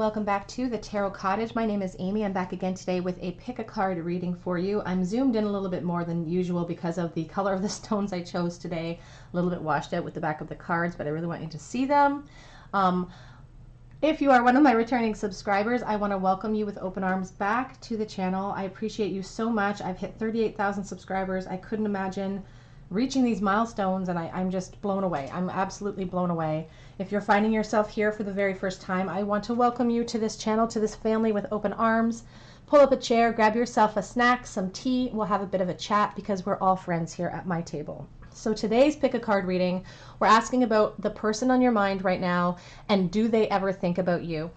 welcome back to the Tarot Cottage. My name is Amy. I'm back again today with a pick a card reading for you. I'm zoomed in a little bit more than usual because of the color of the stones I chose today. A little bit washed out with the back of the cards, but I really want you to see them. If you are one of my returning subscribers, I want to welcome you with open arms back to the channel. I appreciate you so much. I've hit 38,000 subscribers. I couldn't imagine reaching these milestones, and I'm just blown away. I'm absolutely blown away. If you're finding yourself here for the very first time, I want to welcome you to this channel, to this family with open arms. Pull up a chair, grab yourself a snack, some tea. We'll have a bit of a chat because we're all friends here at my table. So today's pick a card reading, we're asking about the person on your mind right now, and do they ever think about you?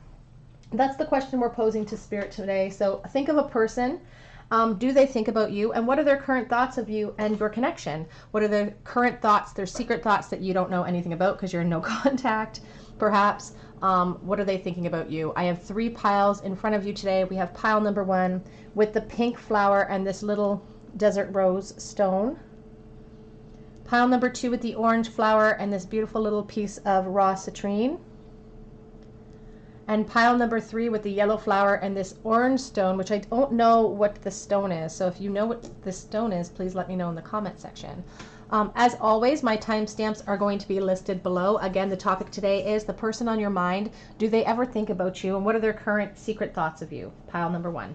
That's the question we're posing to Spirit today. So think of a person. Do they think about you, and what are their current thoughts of you and your connection? What are their current thoughts, their secret thoughts that you don't know anything about because you're in no contact, perhaps? What are they thinking about you? I have 3 piles in front of you today. We have pile number 1 with the pink flower and this little desert rose stone. Pile number 2 with the orange flower and this beautiful little piece of raw citrine. And pile number 3 with the yellow flower and this orange stone, which I don't know what the stone is. So if you know what this stone is, please let me know in the comment section. As always, my timestamps are going to be listed below. Again, the topic today is the person on your mind. Do they ever think about you, and what are their current secret thoughts of you? Pile number 1.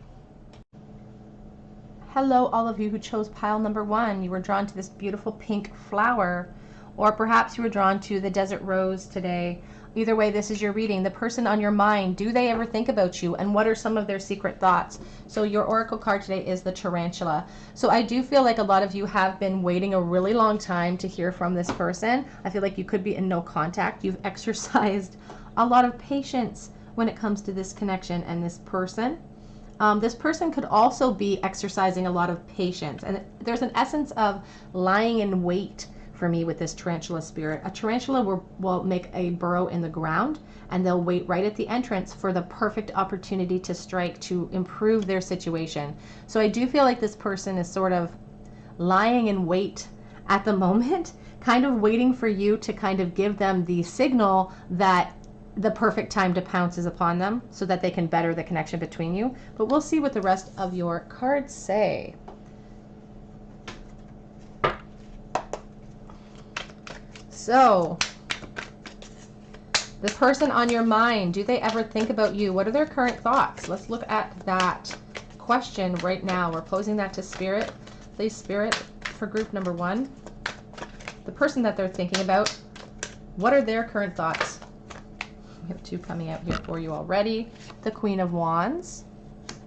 Hello, all of you who chose pile number 1. You were drawn to this beautiful pink flower, or perhaps you were drawn to the desert rose today. Either way, this is your reading. The person on your mind, do they ever think about you, and what are some of their secret thoughts? So your oracle card today is the tarantula. So I do feel like a lot of you have been waiting a really long time to hear from this person. I feel like you could be in no contact. You've exercised a lot of patience when it comes to this connection and this person. This person could also be exercising a lot of patience, and there's an essence of lying in wait for me with this tarantula spirit. A tarantula will make a burrow in the ground, and they'll wait right at the entrance for the perfect opportunity to strike to improve their situation. So I do feel like this person is sort of lying in wait at the moment, kind of waiting for you to kind of give them the signal that the perfect time to pounce is upon them so that they can better the connection between you. But we'll see what the rest of your cards say. So, the person on your mind, do they ever think about you? What are their current thoughts? Let's look at that question right now. We're posing that to Spirit. Please, Spirit, for group number 1. The person that they're thinking about, what are their current thoughts? We have 2 coming out here for you already. The Queen of Wands.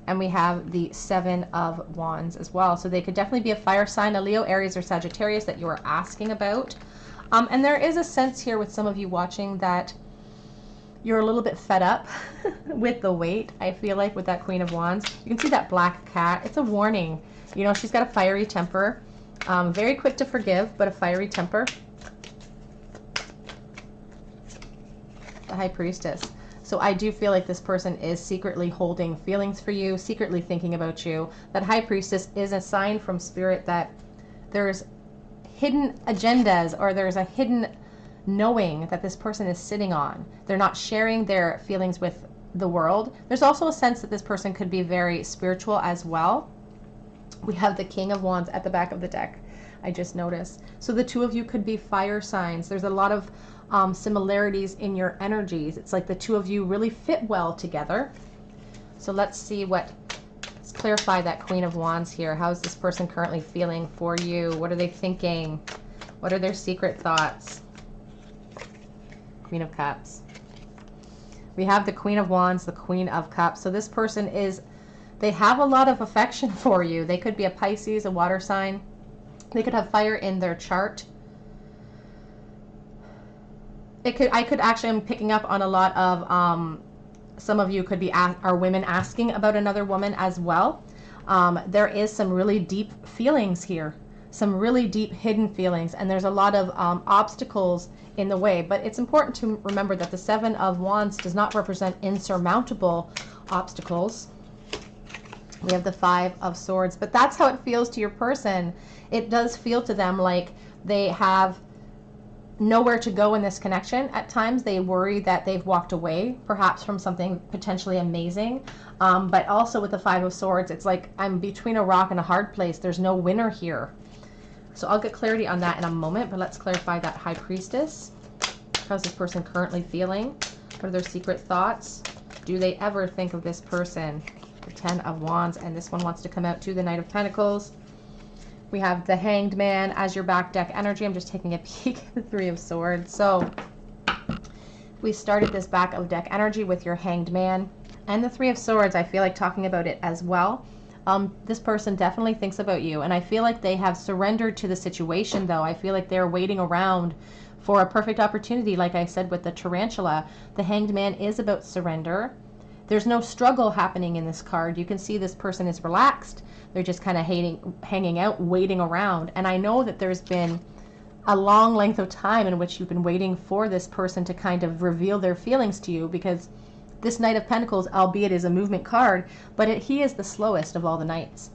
And we have the 7 of Wands as well. So they could definitely be a fire sign, a Leo, Aries, or Sagittarius that you are asking about. And there is a sense here with some of you watching that you're a little bit fed up with the wait, I feel like, with that Queen of Wands. You can see that black cat. It's a warning. You know, she's got a fiery temper. Very quick to forgive, but a fiery temper. The High Priestess. So I do feel like this person is secretly holding feelings for you, secretly thinking about you. That High Priestess is a sign from Spirit that there's hidden agendas, or there's a hidden knowing that this person is sitting on. They're not sharing their feelings with the world. There's also a sense that this person could be very spiritual as well. We have the King of Wands at the back of the deck, I just noticed. So the 2 of you could be fire signs. There's a lot of similarities in your energies. It's like the 2 of you really fit well together. So let's see what, let's clarify that Queen of Wands here. How is this person currently feeling for you? What are they thinking? What are their secret thoughts? Queen of Cups. We have the Queen of Wands, the Queen of Cups. So this person they have a lot of affection for you. They could be a Pisces, a water sign. They could have fire in their chart. I'm picking up on a lot of, some of you could be, are women asking about another woman as well. There is some really deep feelings here, some really deep hidden feelings, and there's a lot of obstacles in the way. But it's important to remember that the 7 of Wands does not represent insurmountable obstacles. We have the 5 of Swords, but that's how it feels to your person. It does feel to them like they have nowhere to go in this connection. At times they worry that they've walked away, perhaps from something potentially amazing. But also with the Five of Swords, it's like I'm between a rock and a hard place. There's no winner here. So I'll get clarity on that in a moment, but let's clarify that High Priestess. How's this person currently feeling? What are their secret thoughts? Do they ever think of this person? The Ten of Wands, and this one wants to come out to the Knight of Pentacles. We have the Hanged Man as your back deck energy. I'm just taking a peek at the Three of Swords. So we started this back of deck energy with your Hanged Man and the Three of Swords. I feel like talking about it as well. This person definitely thinks about you, and I feel like they have surrendered to the situation, though. I feel like they're waiting around for a perfect opportunity. Like I said with the Tarantula, the Hanged Man is about surrender. There's no struggle happening in this card. You can see this person is relaxed. They're just kind of hanging out, waiting around. And I know that there's been a long length of time in which you've been waiting for this person to kind of reveal their feelings to you, because this Knight of Pentacles, albeit is a movement card, but he is the slowest of all the knights.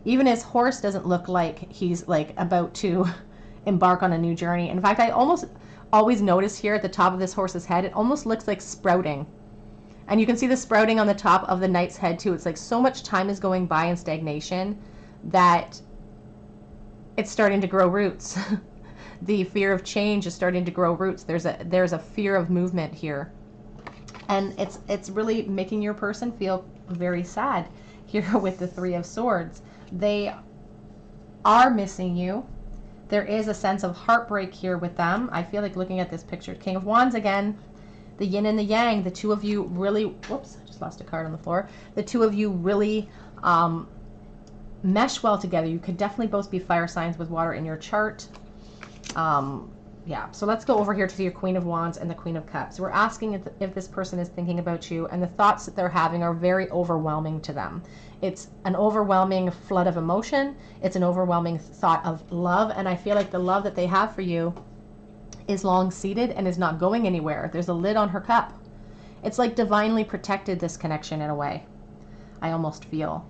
Even his horse doesn't look like he's like about to embark on a new journey. In fact, I almost always notice here at the top of this horse's head, it almost looks like sprouting. And you can see the sprouting on the top of the knight's head too. It's like so much time is going by in stagnation that it's starting to grow roots. The fear of change is starting to grow roots. There's a fear of movement here. And it's really making your person feel very sad here with the Three of Swords. They are missing you. There is a sense of heartbreak here with them. I feel like looking at this picture, King of Wands again, the yin and the yang, the two of you really, whoops, I just lost a card on the floor. The two of you really mesh well together. You could definitely both be fire signs with water in your chart. Yeah, so let's go over here to your Queen of Wands and the Queen of Cups. We're asking if this person is thinking about you, and the thoughts that they're having are very overwhelming to them. It's an overwhelming flood of emotion. It's an overwhelming thought of love, and I feel like the love that they have for you is long-seated and is not going anywhere. There's a lid on her cup. It's like divinely protected, this connection, in a way. I almost feel.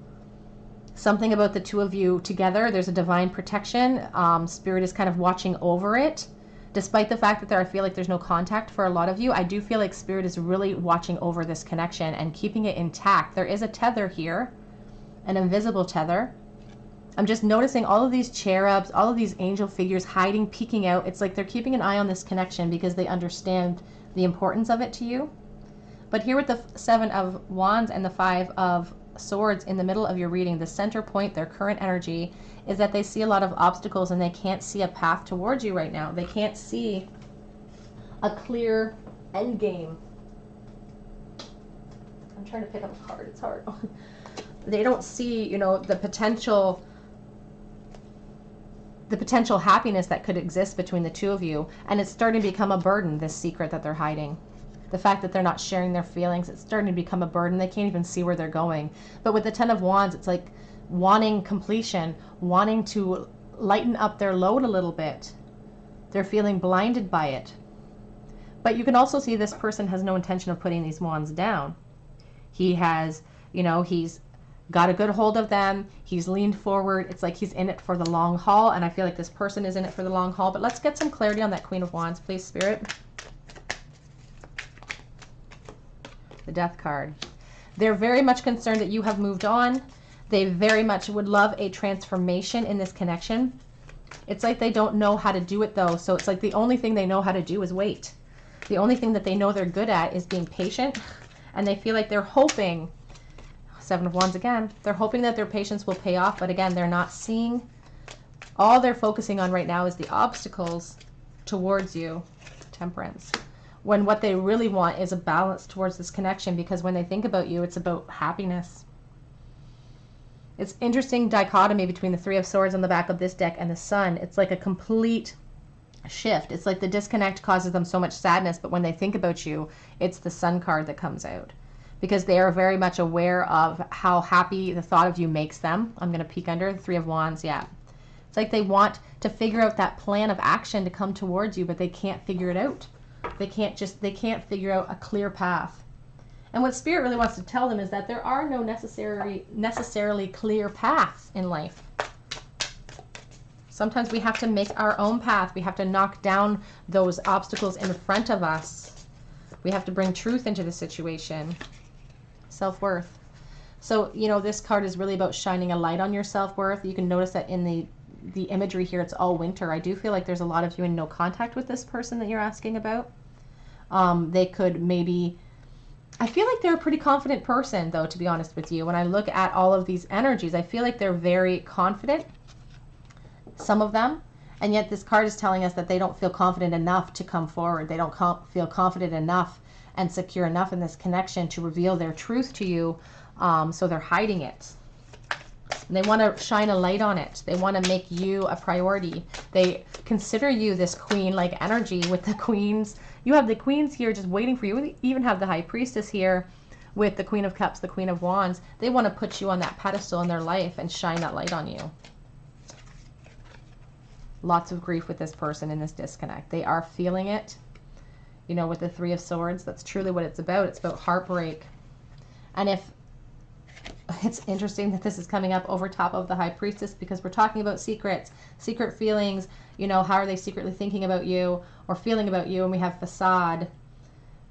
Something about the two of you together, there's a divine protection. Spirit is kind of watching over it. Despite the fact that I feel like there's no contact for a lot of you, I do feel like Spirit is really watching over this connection and keeping it intact. There is a tether here, an invisible tether. I'm just noticing all of these cherubs, all of these angel figures hiding, peeking out. It's like they're keeping an eye on this connection because they understand the importance of it to you. But here with the Seven of Wands and the Five of Swords in the middle of your reading, the center point, their current energy, is that they see a lot of obstacles and they can't see a path towards you right now. They can't see a clear end game. I'm trying to pick up a card. It's hard. They don't see, you know, the potential happiness that could exist between the two of you, and it's starting to become a burden, this secret that they're hiding. The fact that they're not sharing their feelings, it's starting to become a burden. They can't even see where they're going. But with the Ten of Wands, it's like wanting completion, wanting to lighten up their load a little bit. They're feeling blinded by it. But you can also see this person has no intention of putting these wands down. He has, you know, he's got a good hold of them. He's leaned forward. It's like he's in it for the long haul, and I feel like this person is in it for the long haul. But let's get some clarity on that Queen of Wands, please, Spirit. The Death card. They're very much concerned that you have moved on. They very much would love a transformation in this connection. It's like they don't know how to do it, though. So it's like the only thing they know how to do is wait. The only thing that they know they're good at is being patient. And they feel like they're hoping, Seven of Wands again, they're hoping that their patience will pay off. But again, they're not seeing. All they're focusing on right now is the obstacles towards you. Temperance. When what they really want is a balance towards this connection, because when they think about you, it's about happiness. It's interesting dichotomy between the Three of Swords on the back of this deck and the Sun. It's like a complete shift. It's like the disconnect causes them so much sadness, but when they think about you, it's the Sun card that comes out, because they are very much aware of how happy the thought of you makes them. I'm going to peek under the Three of Wands. Yeah. It's like they want to figure out that plan of action to come towards you, but they can't figure it out. They can't figure out a clear path. And what Spirit really wants to tell them is that there are no necessarily clear paths in life. Sometimes we have to make our own path. We have to knock down those obstacles in front of us. We have to bring truth into the situation. Self-worth. So, you know, this card is really about shining a light on your self-worth. You can notice that in the imagery here, it's all winter. I do feel like there's a lot of you in no contact with this person that you're asking about. They could maybe, I feel like they're a pretty confident person, though, to be honest with you. When I look at all of these energies, I feel like they're very confident, some of them, and yet this card is telling us that they don't feel confident enough to come forward. They don't feel confident enough and secure enough in this connection to reveal their truth to you, so they're hiding it. And they want to shine a light on it. They want to make you a priority. They consider you this queen-like energy with the queens. You have the queens here just waiting for you. We even have the high priestess here with the Queen of Cups, the Queen of Wands. They want to put you on that pedestal in their life and shine that light on you. Lots of grief with this person in this disconnect. They are feeling it. You know, with the Three of Swords, that's truly what it's about. It's about heartbreak. And if it's interesting that this is coming up over top of the High Priestess, because we're talking about secrets, secret feelings, you know, how are they secretly thinking about you or feeling about you? And we have facade.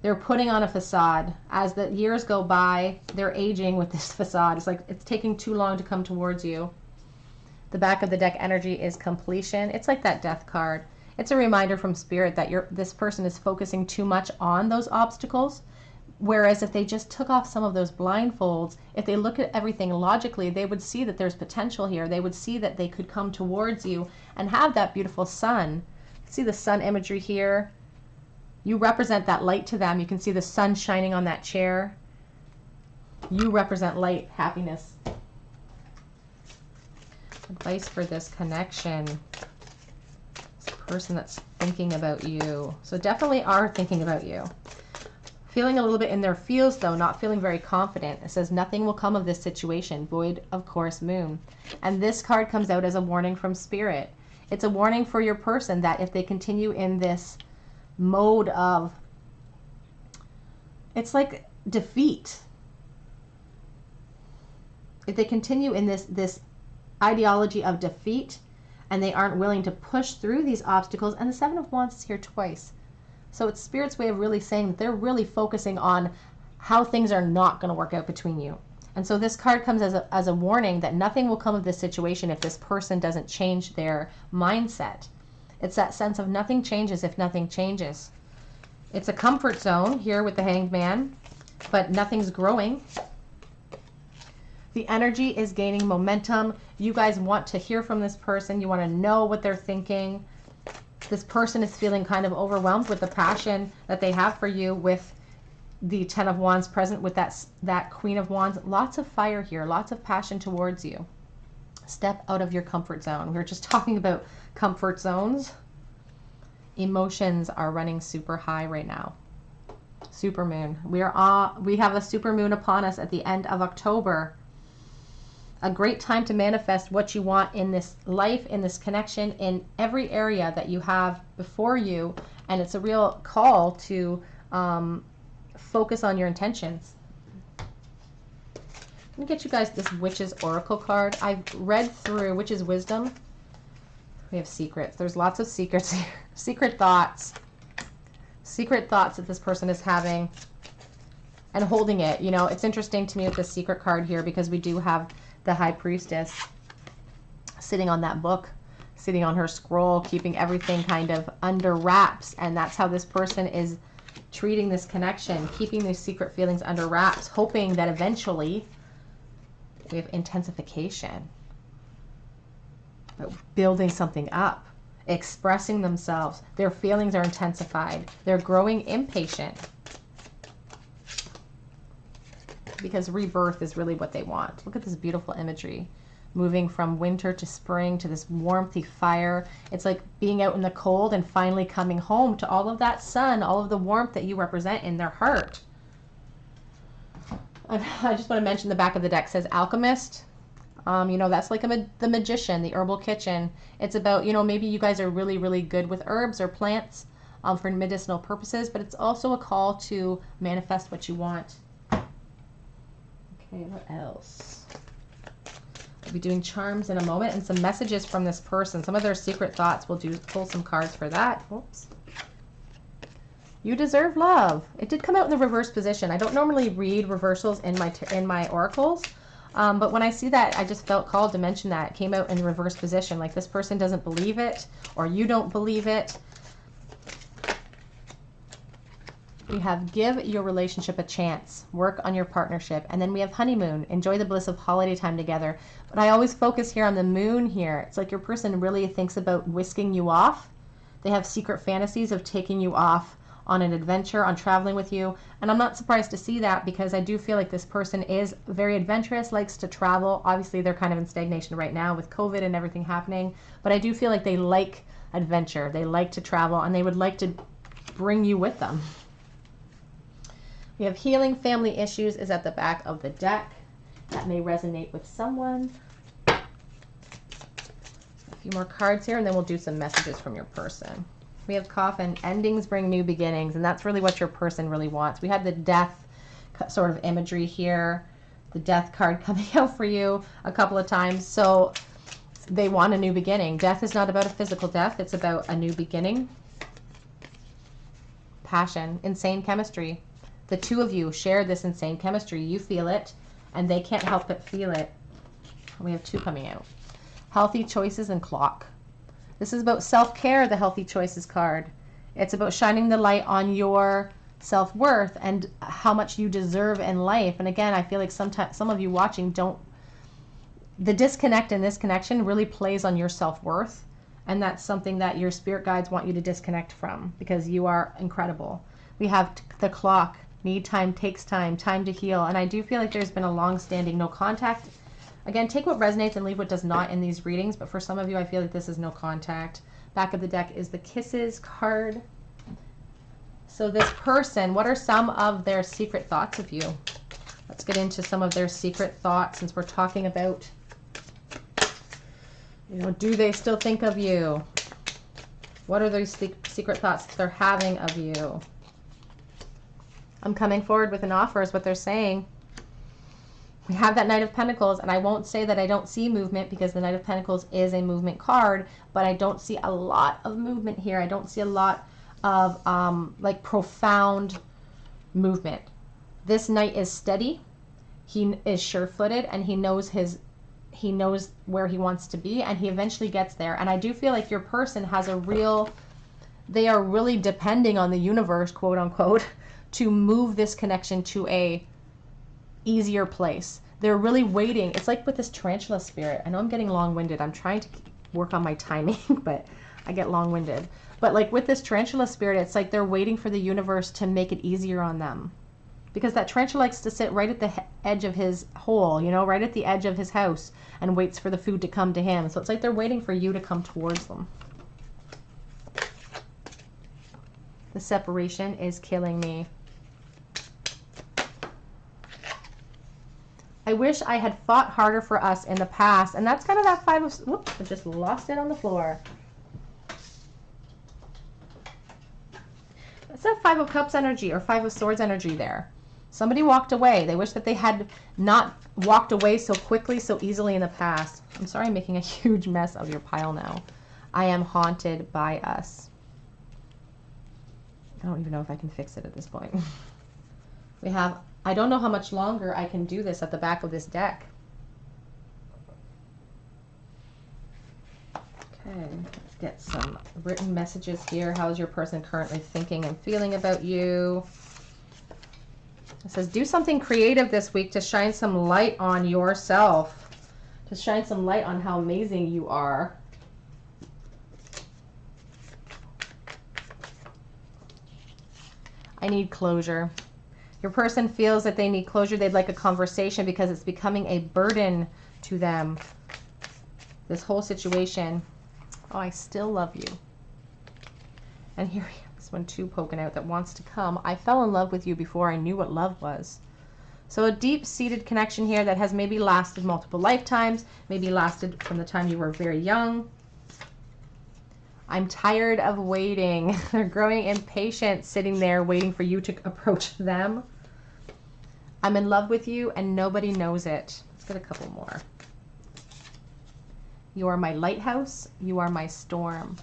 They're putting on a facade. As the years go by, they're aging with this facade. It's like it's taking too long to come towards you. The back of the deck energy is completion. It's like that Death card. It's a reminder from Spirit that this person is focusing too much on those obstacles. Whereas if they just took off some of those blindfolds, if they look at everything logically, they would see that there's potential here. They would see that they could come towards you and have that beautiful sun. See the sun imagery here? You represent that light to them. You can see the sun shining on that chair. You represent light, happiness. Advice for this connection. This person that's thinking about you. So definitely are thinking about you. Feeling a little bit in their feels, though, not feeling very confident. It says, nothing will come of this situation. Void, of course, moon. And this card comes out as a warning from Spirit. It's a warning for your person that if they continue in this mode of, it's like defeat. If they continue in this ideology of defeat and they aren't willing to push through these obstacles, and the Seven of Wands is here twice. So it's Spirit's way of really saying that they're really focusing on how things are not going to work out between you. And so this card comes as a warning that nothing will come of this situation if this person doesn't change their mindset. It's that sense of nothing changes if nothing changes. It's a comfort zone here with the Hanged Man, but nothing's growing. The energy is gaining momentum. You guys want to hear from this person. You want to know what they're thinking. This person is feeling kind of overwhelmed with the passion that they have for you with the Ten of Wands present with that Queen of Wands. Lots of fire here, lots of passion towards you. Step out of your comfort zone. We were just talking about comfort zones. Emotions are running super high right now. Super moon. We have a super moon upon us at the end of October. A great time to manifest what you want in this life, in this connection, in every area that you have before you. And it's a real call to focus on your intentions. Let me get you guys this Witch's Oracle card. I've read through Witch's Wisdom. We have secrets. There's lots of secrets here. Secret thoughts. Secret thoughts that this person is having and holding it. You know, it's interesting to me with the secret card here because we do have the High Priestess sitting on that book, sitting on her scroll, keeping everything kind of under wraps. And that's how this person is treating this connection, keeping these secret feelings under wraps, hoping that eventually we have intensification, building something up, expressing themselves. Their feelings are intensified. They're growing impatient because rebirth is really what they want. Look at this beautiful imagery. Moving from winter to spring to this warmthy fire. It's like being out in the cold and finally coming home to all of that sun, all of the warmth that you represent in their heart. And I just want to mention the back of the deck says Alchemist. You know, that's like the magician, the herbal kitchen. It's about, you know, maybe you guys are really, really good with herbs or plants for medicinal purposes, but it's also a call to manifest what you want. Okay, what else? We'll be doing charms in a moment and some messages from this person. Some of their secret thoughts. We'll pull some cards for that. Oops. You deserve love. It did come out in the reverse position. I don't normally read reversals in my oracles, but when I see that, I just felt called to mention that. It came out in the reverse position. Like this person doesn't believe it, or you don't believe it. We have give your relationship a chance, work on your partnership, and then we have honeymoon, enjoy the bliss of holiday time together. But I always focus here on the moon here. It's like your person really thinks about whisking you off. They have secret fantasies of taking you off on an adventure, on traveling with you. And I'm not surprised to see that because I do feel like this person is very adventurous, likes to travel. Obviously, they're kind of in stagnation right now with COVID and everything happening. But I do feel like they like adventure. They like to travel and they would like to bring you with them. We have healing family issues is at the back of the deck. That may resonate with someone. A few more cards here and then we'll do some messages from your person. We have coffin, endings bring new beginnings, and that's really what your person really wants. We had the death sort of imagery here, the death card coming out for you a couple of times. So they want a new beginning. Death is not about a physical death. It's about a new beginning. Passion, insane chemistry. The two of you share this insane chemistry. You feel it, and they can't help but feel it. We have two coming out. Healthy choices and clock. This is about self-care, the Healthy Choices card. It's about shining the light on your self-worth and how much you deserve in life. And again, I feel like sometimes some of you watching don't, the disconnect in this connection really plays on your self-worth. And that's something that your spirit guides want you to disconnect from because you are incredible. We have the clock. Need time, takes time, time to heal. And I do feel like there's been a long-standing no contact. Again, take what resonates and leave what does not in these readings. But for some of you, I feel like this is no contact. Back of the deck is the Kisses card. So this person, what are some of their secret thoughts of you? Let's get into some of their secret thoughts since we're talking about, do they still think of you? What are those secret thoughts they're having of you? I'm coming forward with an offer is what they're saying. We have that Knight of Pentacles, and I won't say that I don't see movement because the Knight of Pentacles is a movement card, but I don't see a lot of movement here. I don't see a lot of like profound movement. This Knight is steady. He is sure-footed, and he knows where he wants to be, and he eventually gets there. And I do feel like your person has they are really depending on the universe, quote unquote, to move this connection to a easier place. They're really waiting. It's like with this tarantula spirit. I know I'm getting long-winded. I'm trying to work on my timing, but I get long-winded. But like with this tarantula spirit, it's like they're waiting for the universe to make it easier on them. Because that tarantula likes to sit right at the edge of his hole, right at the edge of his house and waits for the food to come to him. So it's like they're waiting for you to come towards them. The separation is killing me. I wish I had fought harder for us in the past. And that's kind of that whoops, I just lost it on the floor. That's that Five of Cups energy or Five of Swords energy there. Somebody walked away. They wish that they had not walked away so quickly, so easily in the past. I'm sorry I'm making a huge mess of your pile now. I am haunted by us. I don't even know if I can fix it at this point. We have, I don't know how much longer I can do this at the back of this deck. Okay, let's get some written messages here. How is your person currently thinking and feeling about you? It says, do something creative this week to shine some light on yourself. To shine some light on how amazing you are. I need closure. Your person feels that they need closure. They'd like a conversation because it's becoming a burden to them. This whole situation. Oh, I still love you. And here we have this one too poking out that wants to come. I fell in love with you before I knew what love was. So a deep-seated connection here that has maybe lasted multiple lifetimes, maybe lasted from the time you were very young. I'm tired of waiting. They're growing impatient, sitting there waiting for you to approach them. I'm in love with you and nobody knows it. Let's get a couple more. You are my lighthouse. You are my storm.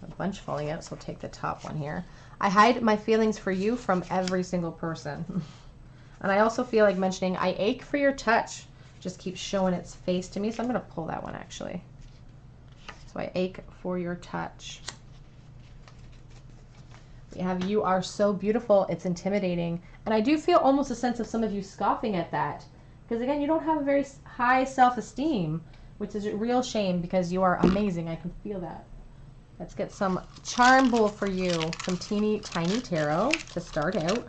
A bunch falling out, so I'll take the top one here. I hide my feelings for you from every single person. And I also feel like mentioning, I ache for your touch. Just keeps showing its face to me. So I'm going to pull that one actually. So I ache for your touch. We have you are so beautiful, it's intimidating. And I do feel almost a sense of some of you scoffing at that. Because again, you don't have a very high self-esteem, which is a real shame because you are amazing. I can feel that. Let's get some charm bowl for you. Some teeny tiny tarot to start out.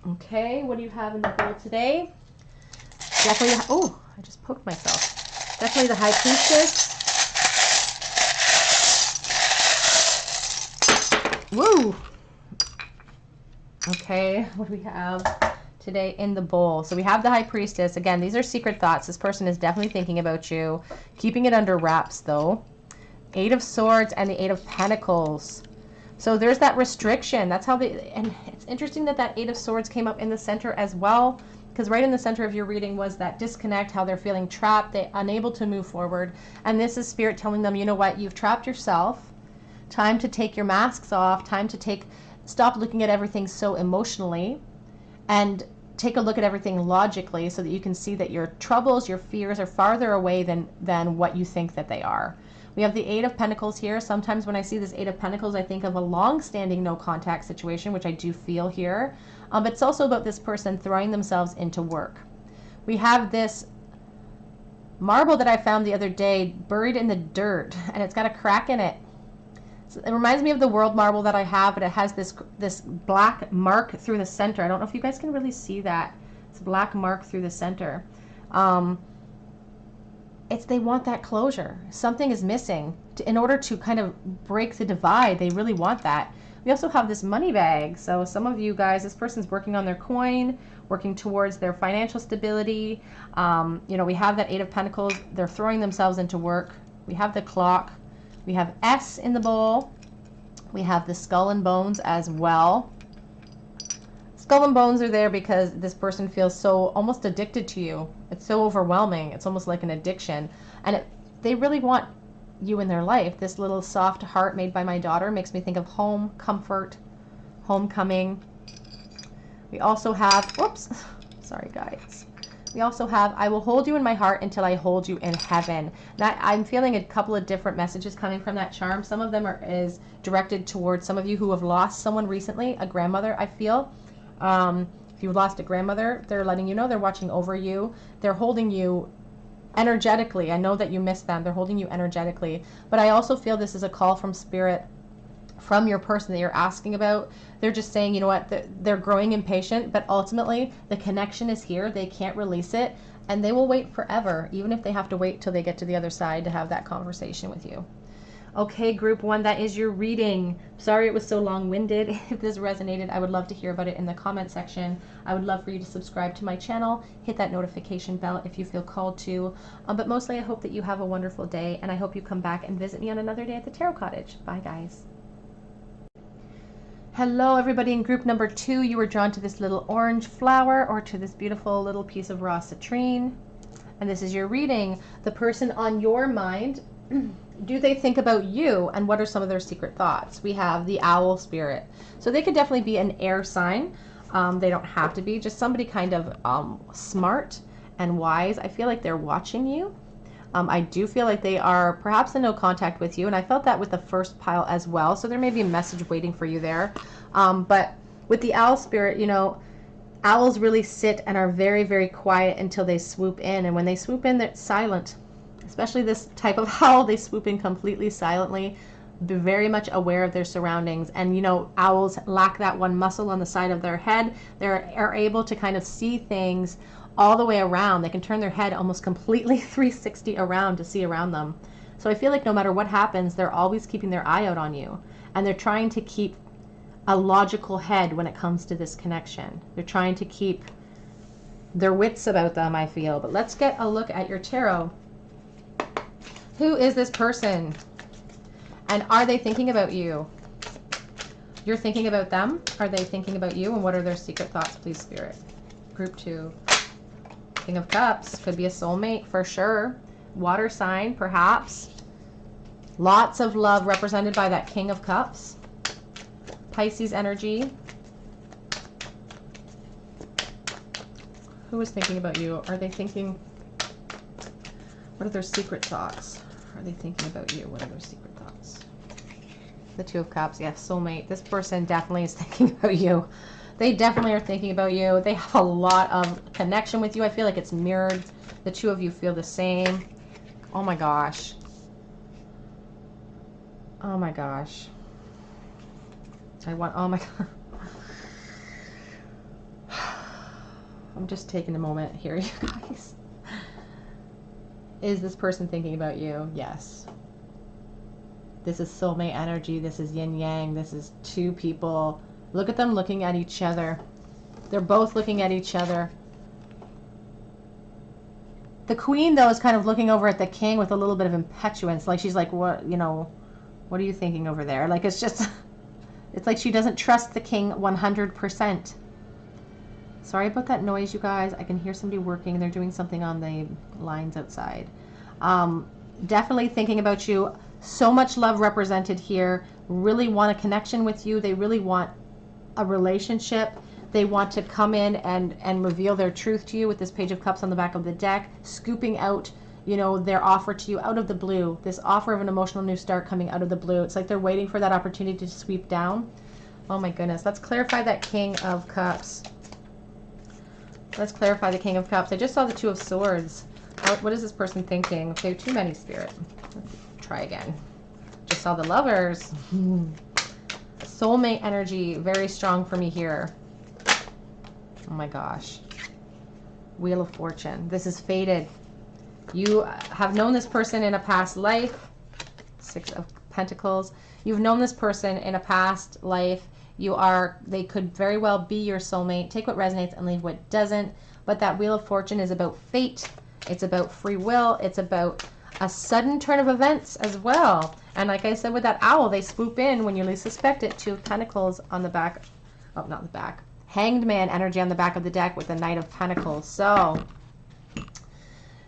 Okay, what do you have in the bowl today? Definitely, oh, I just poked myself. Definitely the High Priestess. Woo! Okay, what do we have today in the bowl? So we have the High Priestess. Again, these are secret thoughts. This person is definitely thinking about you. Keeping it under wraps, though. Eight of Swords and the Eight of Pentacles. So there's that restriction. That's how they, and it's interesting that that Eight of Swords came up in the center as well, because right in the center of your reading was that disconnect, how they're feeling trapped, they're unable to move forward. And this is Spirit telling them, you know what, you've trapped yourself. Time to take your masks off. Time to stop looking at everything so emotionally and take a look at everything logically so that you can see that your troubles, your fears are farther away than what you think that they are. We have the Eight of Pentacles here. Sometimes when I see this Eight of Pentacles, I think of a long-standing no contact situation, which I do feel here. But it's also about this person throwing themselves into work. We have this marble that I found the other day buried in the dirt, and it's got a crack in it. So it reminds me of the world marble that I have, but it has this black mark through the center. I don't know if you guys can really see that. It's a black mark through the center. They want that closure. Something is missing. In order to kind of break the divide, they really want that. We also have this money bag. So some of you guys, this person's working on their coin, working towards their financial stability. You know, we have that Eight of Pentacles. They're throwing themselves into work. We have the clock. We have S in the bowl. We have the skull and bones as well. Skull and bones are there because this person feels so almost addicted to you. It's so overwhelming. It's almost like an addiction. And they really want you in their life. This little soft heart made by my daughter makes me think of home, comfort, homecoming. We also have, whoops, sorry guys. We also have, I will hold you in my heart until I hold you in heaven. Now, I'm feeling a couple of different messages coming from that charm. Some of them is directed towards some of you who have lost someone recently, a grandmother, I feel. If you've lost a grandmother, they're letting you know they're watching over you. They're holding you energetically. I know that you miss them. They're holding you energetically. But I also feel this is a call from Spirit, from your person that you're asking about. They're just saying, you know what, they're growing impatient, but ultimately the connection is here. They can't release it, and they will wait forever, even if they have to wait till they get to the other side to have that conversation with you. Okay, group one, that is your reading. Sorry it was so long-winded. If this resonated, I would love to hear about it in the comment section. I would love for you to subscribe to my channel, hit that notification bell if you feel called to. But mostly I hope that you have a wonderful day, and I hope you come back and visit me on another day at the Tarot Cottage. Bye, guys. Hello, everybody in group number 2. You were drawn to this little orange flower or to this beautiful little piece of raw citrine. And this is your reading. The person on your mind, do they think about you, and what are some of their secret thoughts? We have the owl spirit. So they could definitely be an air sign. They don't have to be. Just somebody kind of smart and wise. I feel like they're watching you. I do feel like they are perhaps in no contact with you, and I felt that with the first pile as well. So there may be a message waiting for you there. But with the owl spirit, you know, owls really sit and are very, very quiet until they swoop in. And when they swoop in, they're silent. Especially this type of owl, they swoop in completely silently, be very much aware of their surroundings. And you know, owls lack that one muscle on the side of their head. They are able to kind of see things all the way around. They can turn their head almost completely 360 around to see around them. So I feel like no matter what happens, they're always keeping their eye out on you. And they're trying to keep a logical head when it comes to this connection. They're trying to keep their wits about them, I feel. But let's get a look at your tarot. Who is this person? And are they thinking about you? You're thinking about them. Are they thinking about you? And what are their secret thoughts, please, Spirit? Group 2. King of Cups. Could be a soulmate for sure. Water sign, perhaps. Lots of love represented by that King of Cups. Pisces energy. Who is thinking about you? Are they thinking... What are their secret thoughts? Are they thinking about you? What are their secret thoughts? The Two of Cups. Yes, soulmate. This person definitely is thinking about you. They definitely are thinking about you. They have a lot of connection with you. I feel like it's mirrored. The two of you feel the same. Oh my gosh. Oh my gosh. Oh my God. I'm just taking a moment here, you guys. Is this person thinking about you? Yes. This is soulmate energy. This is yin yang. This is two people. Look at them looking at each other. They're both looking at each other. The queen, though, is kind of looking over at the king with a little bit of impetuance. Like she's like, what, you know, what are you thinking over there? Like it's just, it's like she doesn't trust the king 100%. Sorry about that noise, you guys. I can hear somebody working. They're doing something on the lines outside. Definitely thinking about you. So much love represented here. Really want a connection with you. They really want a relationship. They want to come in and reveal their truth to you with this Page of Cups on the back of the deck, scooping out, you know, their offer to you out of the blue. This offer of an emotional new start coming out of the blue. It's like they're waiting for that opportunity to sweep down. Oh my goodness. Let's clarify that King of Cups. Let's clarify the King of Cups. I just saw the Two of Swords. What is this person thinking? Okay, too many, Spirit. Let's try again. Just saw the Lovers. Soulmate energy, very strong for me here. Oh my gosh. Wheel of Fortune. This is fated. You have known this person in a past life. Six of Pentacles. You've known this person in a past life. They could very well be your soulmate. Take what resonates and leave what doesn't. But that Wheel of Fortune is about fate. It's about free will. It's about a sudden turn of events as well. And like I said with that owl, they swoop in when you least suspect it. Two of Pentacles on the back. Oh, not the back. Hanged Man energy on the back of the deck with the Knight of Pentacles. So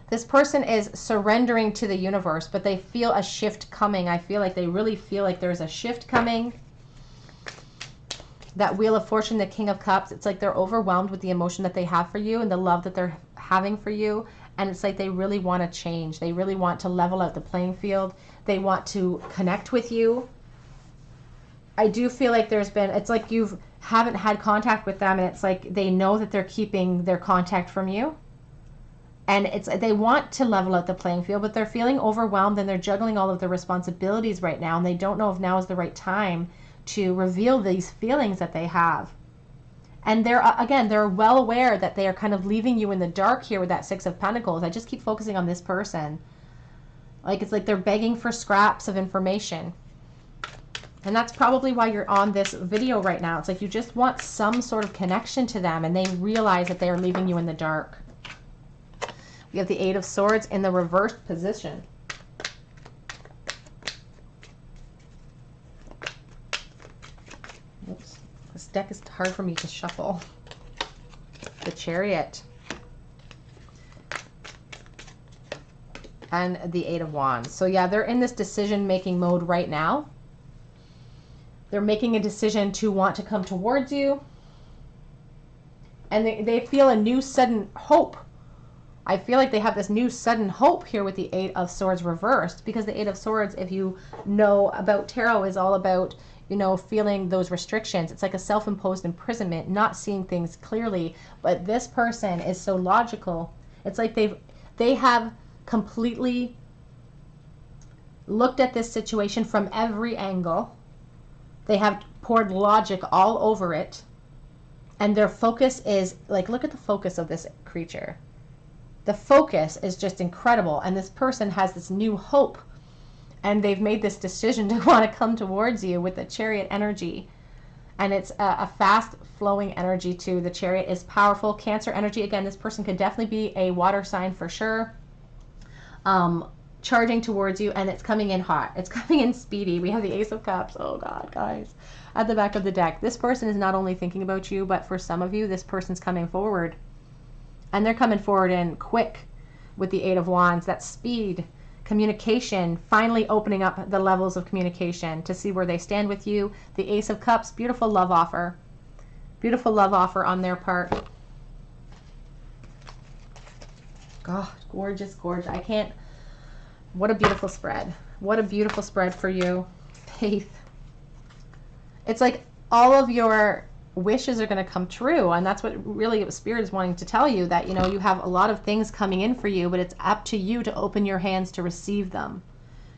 this person is surrendering to the universe, but they feel a shift coming. I feel like they really feel like there's a shift coming. That Wheel of Fortune, the King of Cups, it's like they're overwhelmed with the emotion that they have for you and the love that they're having for you. And it's like they really want to change. They really want to level out the playing field. They want to connect with you. I do feel like it's like you haven't had contact with them, and it's like they know that they're keeping their contact from you. And they want to level out the playing field, but they're feeling overwhelmed and they're juggling all of their responsibilities right now, and they don't know if now is the right time to reveal these feelings that they have. And they're well aware that they are kind of leaving you in the dark here with that Six of Pentacles. I just keep focusing on this person. Like it's like they're begging for scraps of information. And that's probably why you're on this video right now. It's like you just want some sort of connection to them, and they realize that they are leaving you in the dark. We have the Eight of Swords in the reversed position. Oops. This deck is hard for me to shuffle. The Chariot. And the Eight of Wands. So yeah, they're in this decision-making mode right now. They're making a decision to want to come towards you. And they feel a new sudden hope. I feel like they have this new sudden hope here with the Eight of Swords reversed, because the Eight of Swords, if you know about tarot, is all about, you know, feeling those restrictions. It's like a self-imposed imprisonment, not seeing things clearly. But this person is so logical. It's like they have completely looked at this situation from every angle. They have poured logic all over it. And their focus is, like, look at the focus of this creature. The focus is just incredible. And this person has this new hope. And they've made this decision to want to come towards you with the Chariot energy. And it's a fast-flowing energy, too. The Chariot is powerful. Cancer energy. Again, this person could definitely be a water sign for sure. Charging towards you, and it's coming in hot. It's coming in speedy. We have the Ace of Cups. Oh God, guys. at the back of the deck. This person is not only thinking about you, but for some of you, this person's coming forward. And they're coming forward in quick with the Eight of Wands. That speed, communication, finally opening up the levels of communication to see where they stand with you. The Ace of Cups, beautiful love offer. Beautiful love offer on their part. God, gorgeous, gorgeous. I can't, what a beautiful spread. What a beautiful spread for you. Faith. It's like all of your wishes are going to come true. And that's what really Spirit is wanting to tell you, that, you know, you have a lot of things coming in for you, but it's up to you to open your hands to receive them.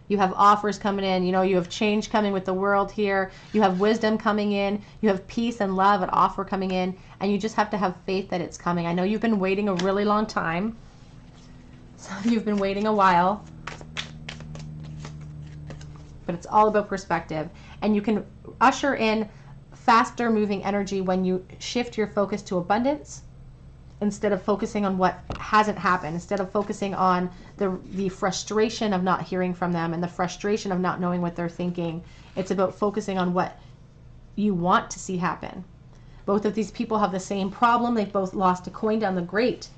You have offers coming in, you know, you have change coming with the world here. You have wisdom coming in. You have peace and love, an offer coming in. And you just have to have faith that it's coming. I know you've been waiting a really long time. Some of you have been waiting a while. But it's all about perspective. And you can usher in faster moving energy when you shift your focus to abundance, instead of focusing on what hasn't happened, instead of focusing on the frustration of not hearing from them and the frustration of not knowing what they're thinking. It's about focusing on what you want to see happen. Both of these people have the same problem. They've both lost a coin down the grate.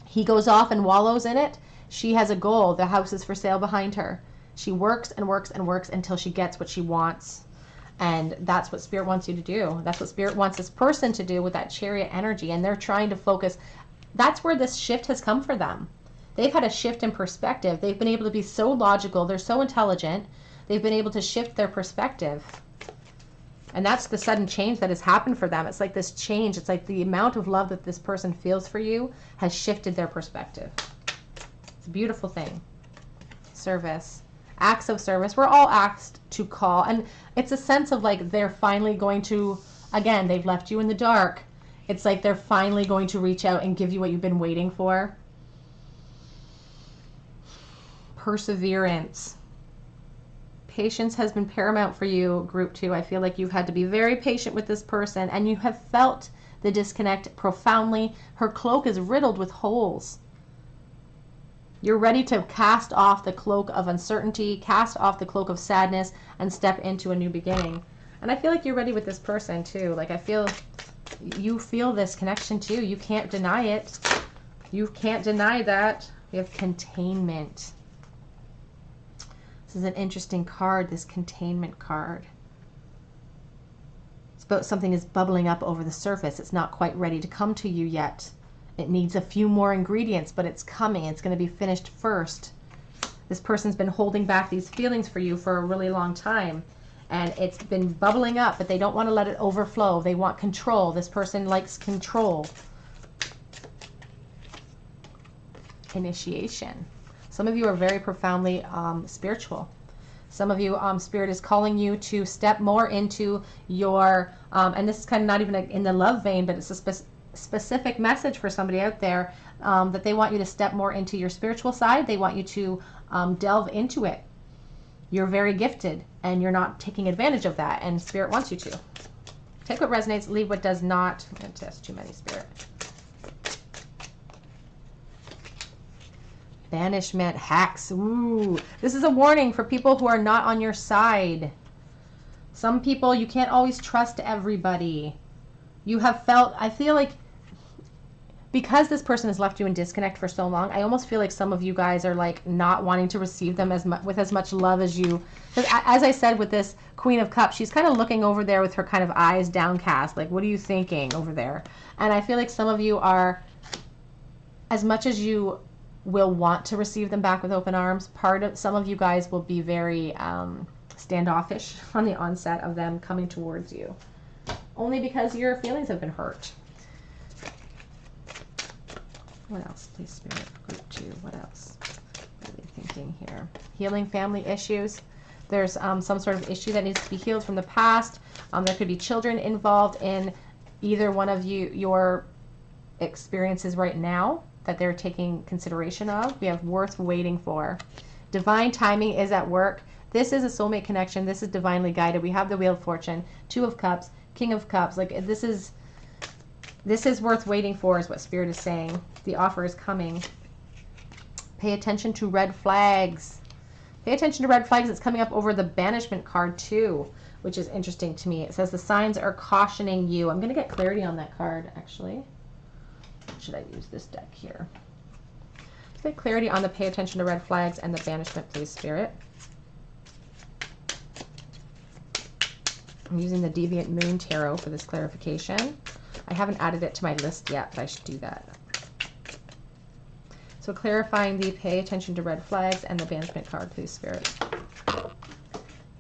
He goes off and wallows in it. She has a goal. The house is for sale behind her. She works and works and works until she gets what she wants. And that's what Spirit wants you to do. That's what Spirit wants this person to do with that Chariot energy. And they're trying to focus. That's where this shift has come for them. They've had a shift in perspective. They've been able to be so logical. They're so intelligent. They've been able to shift their perspective. And that's the sudden change that has happened for them. It's like this change. It's like the amount of love that this person feels for you has shifted their perspective. It's a beautiful thing. Service. Acts of service. We're all asked to call, and it's a sense of like they're finally going to, again, they've left you in the dark. It's like they're finally going to reach out and give you what you've been waiting for. Perseverance. Patience has been paramount for you, group 2. I feel like you've had to be very patient with this person, and you have felt the disconnect profoundly. Her cloak is riddled with holes. You're ready to cast off the cloak of uncertainty, cast off the cloak of sadness, and step into a new beginning. And I feel like you're ready with this person too. Like you feel this connection too. You can't deny it. You can't deny that. We have containment. This is an interesting card, this containment card. It's about something is bubbling up over the surface. It's not quite ready to come to you yet. It needs a few more ingredients, but it's coming. It's going to be finished first. This person's been holding back these feelings for you for a really long time. And it's been bubbling up, but they don't want to let it overflow. They want control. This person likes control. Initiation. Some of you are very profoundly spiritual. Some of you, Spirit is calling you to step more into your, and this is kind of not even in the love vein, but it's a specific message for somebody out there, that they want you to step more into your spiritual side. They want you to delve into it. You're very gifted and you're not taking advantage of that, and Spirit wants you to. Take what resonates, leave what does not. That's too many, Spirit. Banishment, hacks. Ooh, this is a warning for people who are not on your side. Some people, you can't always trust everybody. You have felt, I feel like, because this person has left you in disconnect for so long, I almost feel like some of you guys are like not wanting to receive them with as much love as you. Because as I said with this Queen of Cups, she's kind of looking over there with her kind of eyes downcast. Like, what are you thinking over there? And I feel like some of you are, as much as you will want to receive them back with open arms, some of you guys will be very standoffish on the onset of them coming towards you. Only because your feelings have been hurt. What else, please, Spirit? Group 2. What else? What are we thinking here? Healing family issues. There's some sort of issue that needs to be healed from the past. There could be children involved in either one of your experiences right now that they're taking consideration of. We have worth waiting for. Divine timing is at work. This is a soulmate connection. This is divinely guided. We have the Wheel of Fortune, 2 of Cups, King of Cups. Like, this is worth waiting for, is what Spirit is saying. The offer is coming. Pay attention to red flags. Pay attention to red flags. It's coming up over the banishment card too. which is interesting to me. It says the signs are cautioning you. I'm going to get clarity on that card, actually. Should I use this deck here? Let's get clarity on the pay attention to red flags and the banishment, please, Spirit. I'm using the Deviant Moon Tarot for this clarification. I haven't added it to my list yet, but I should do that. So clarifying the pay attention to red flags and the banishment card, please, Spirit.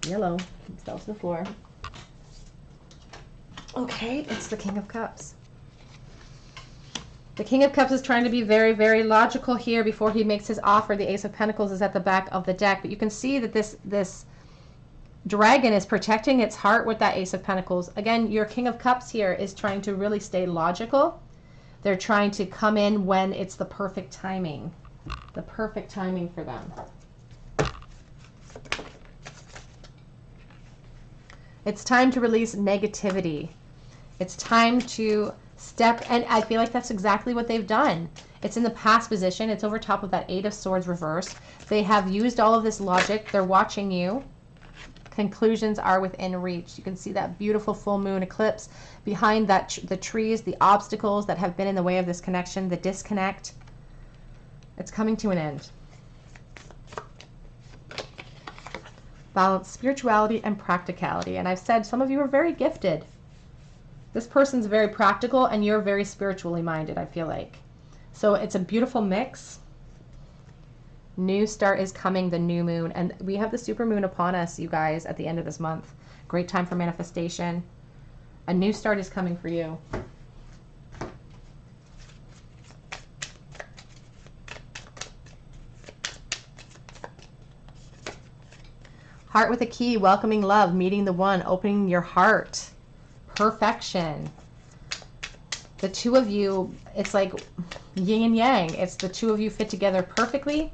Yellow. It fell to the floor. Okay, it's the King of Cups. The King of Cups is trying to be very, very logical here before he makes his offer. The Ace of Pentacles is at the back of the deck, but you can see that this dragon is protecting its heart with that Ace of Pentacles. Again, your King of Cups here is trying to really stay logical. They're trying to come in when it's the perfect timing for them. It's time to release negativity. It's time to step, and I feel like that's exactly what they've done. It's in the past position. It's over top of that Eight of Swords reversed. They have used all of this logic. They're watching you. Conclusions are within reach. You can see that beautiful full moon eclipse behind that, the trees, the obstacles that have been in the way of this connection, the disconnect. It's coming to an end. Balance spirituality and practicality. And I've said some of you are very gifted. This person's very practical and you're very spiritually minded, I feel like. So it's a beautiful mix. New start is coming, the new moon. And we have the super moon upon us, you guys, at the end of this month. Great time for manifestation. A new start is coming for you. Heart with a key, welcoming love, meeting the one, opening your heart. Perfection. The two of you, it's like yin and yang. It's the two of you fit together perfectly.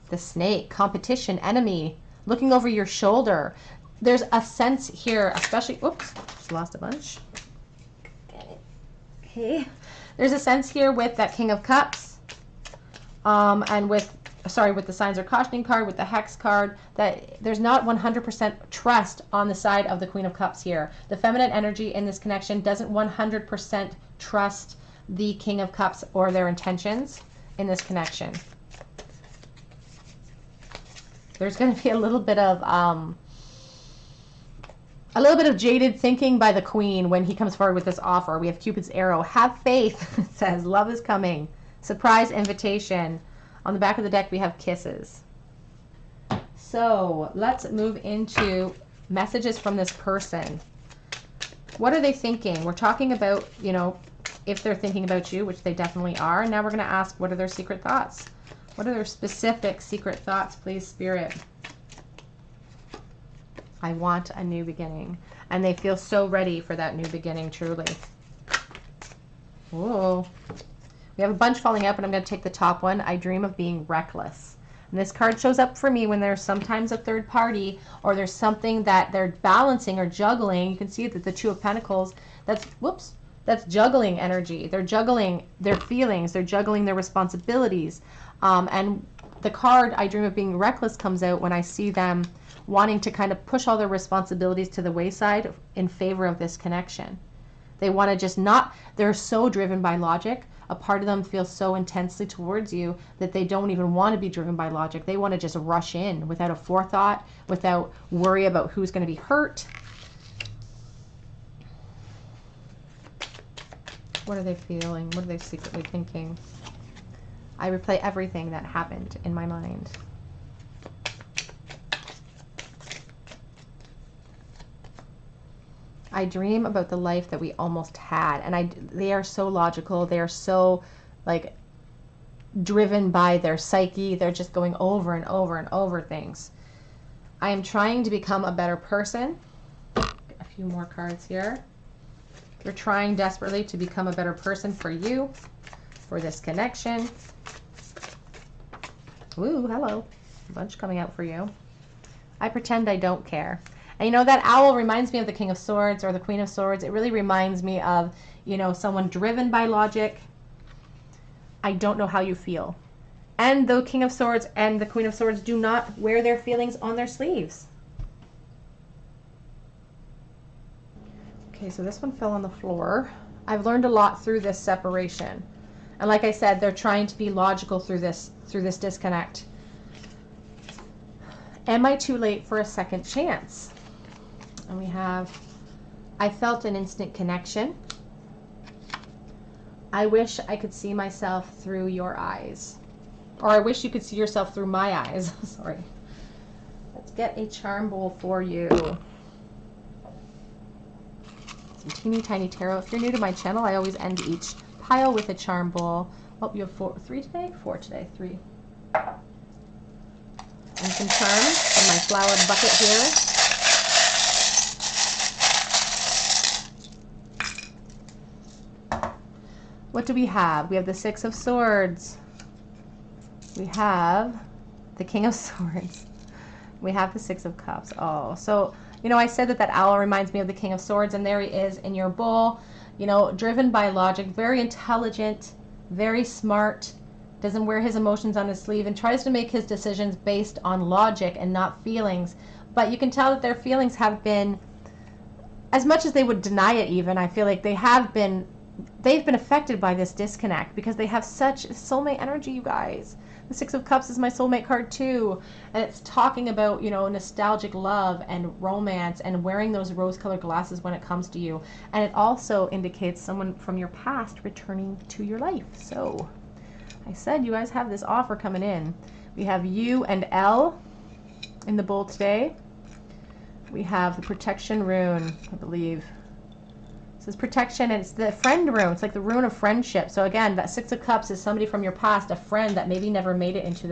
The snake, competition, enemy, looking over your shoulder. There's a sense here, especially, oops, just lost a bunch. Okay. There's a sense here with that King of Cups, and with the signs are cautioning card, with the hex card, that there's not 100% trust on the side of the Queen of Cups here. The feminine energy in this connection doesn't 100% trust the King of Cups or their intentions in this connection. There's going to be a little bit of jaded thinking by the Queen when he comes forward with this offer. We have Cupid's arrow. Have faith. It says love is coming. Surprise invitation. On the back of the deck, we have kisses. So let's move into messages from this person. What are they thinking? We're talking about, you know, if they're thinking about you, which they definitely are. Now we're going to ask, what are their secret thoughts? What are their specific secret thoughts, please, Spirit? I want a new beginning. And they feel so ready for that new beginning, truly. Whoa. We have a bunch falling out, but I'm going to take the top one. I dream of being reckless. And this card shows up for me when there's sometimes a third party or there's something that they're balancing or juggling. You can see that the Two of Pentacles, that's juggling energy. They're juggling their feelings. They're juggling their responsibilities. And the card, I dream of being reckless, comes out when I see them wanting to kind of push all their responsibilities to the wayside in favor of this connection. They want to just not, they're so driven by logic. A part of them feels so intensely towards you that they don't even want to be driven by logic. They want to just rush in without a forethought, without worry about who's going to be hurt. What are they feeling? What are they secretly thinking? I replay everything that happened in my mind. I dream about the life that we almost had, and they are so logical. They are so like driven by their psyche. They're just going over and over and over things. I am trying to become a better person. A few more cards here. You're trying desperately to become a better person for you, for this connection. Ooh, hello. A bunch coming out for you. I pretend I don't care. And you know, that owl reminds me of the King of Swords or the Queen of Swords. It really reminds me of, you know, someone driven by logic. I don't know how you feel. And the King of Swords and the Queen of Swords do not wear their feelings on their sleeves. Okay, so this one fell on the floor. I've learned a lot through this separation. And like I said, they're trying to be logical through this disconnect. Am I too late for a second chance? And we have, I felt an instant connection. I wish I could see myself through your eyes. Or I wish you could see yourself through my eyes. Sorry. Let's get a charm bowl for you. Some teeny tiny tarot. If you're new to my channel, I always end each pile with a charm bowl. Oh, you have four today? Three. And some charms in my flowered bucket here. What do we have? We have the Six of Swords. We have the King of Swords. We have the Six of Cups. Oh, so, you know, I said that owl reminds me of the King of Swords, and there he is in your bowl, you know, driven by logic, very intelligent, very smart, doesn't wear his emotions on his sleeve, and tries to make his decisions based on logic and not feelings. But you can tell that their feelings have been, as much as they would deny it even, I feel like they've been affected by this disconnect because they have such soulmate energy, you guys. The Six of Cups is my soulmate card too, and it's talking about, you know, nostalgic love and romance and wearing those rose-colored glasses when it comes to you. And it also indicates someone from your past returning to your life. So I said you guys have this offer coming in. We have U and L in the bowl today. We have the protection rune, I believe. This protection, and it's the friend rune. It's like the rune of friendship. So again, that Six of Cups is somebody from your past, a friend that maybe never made it into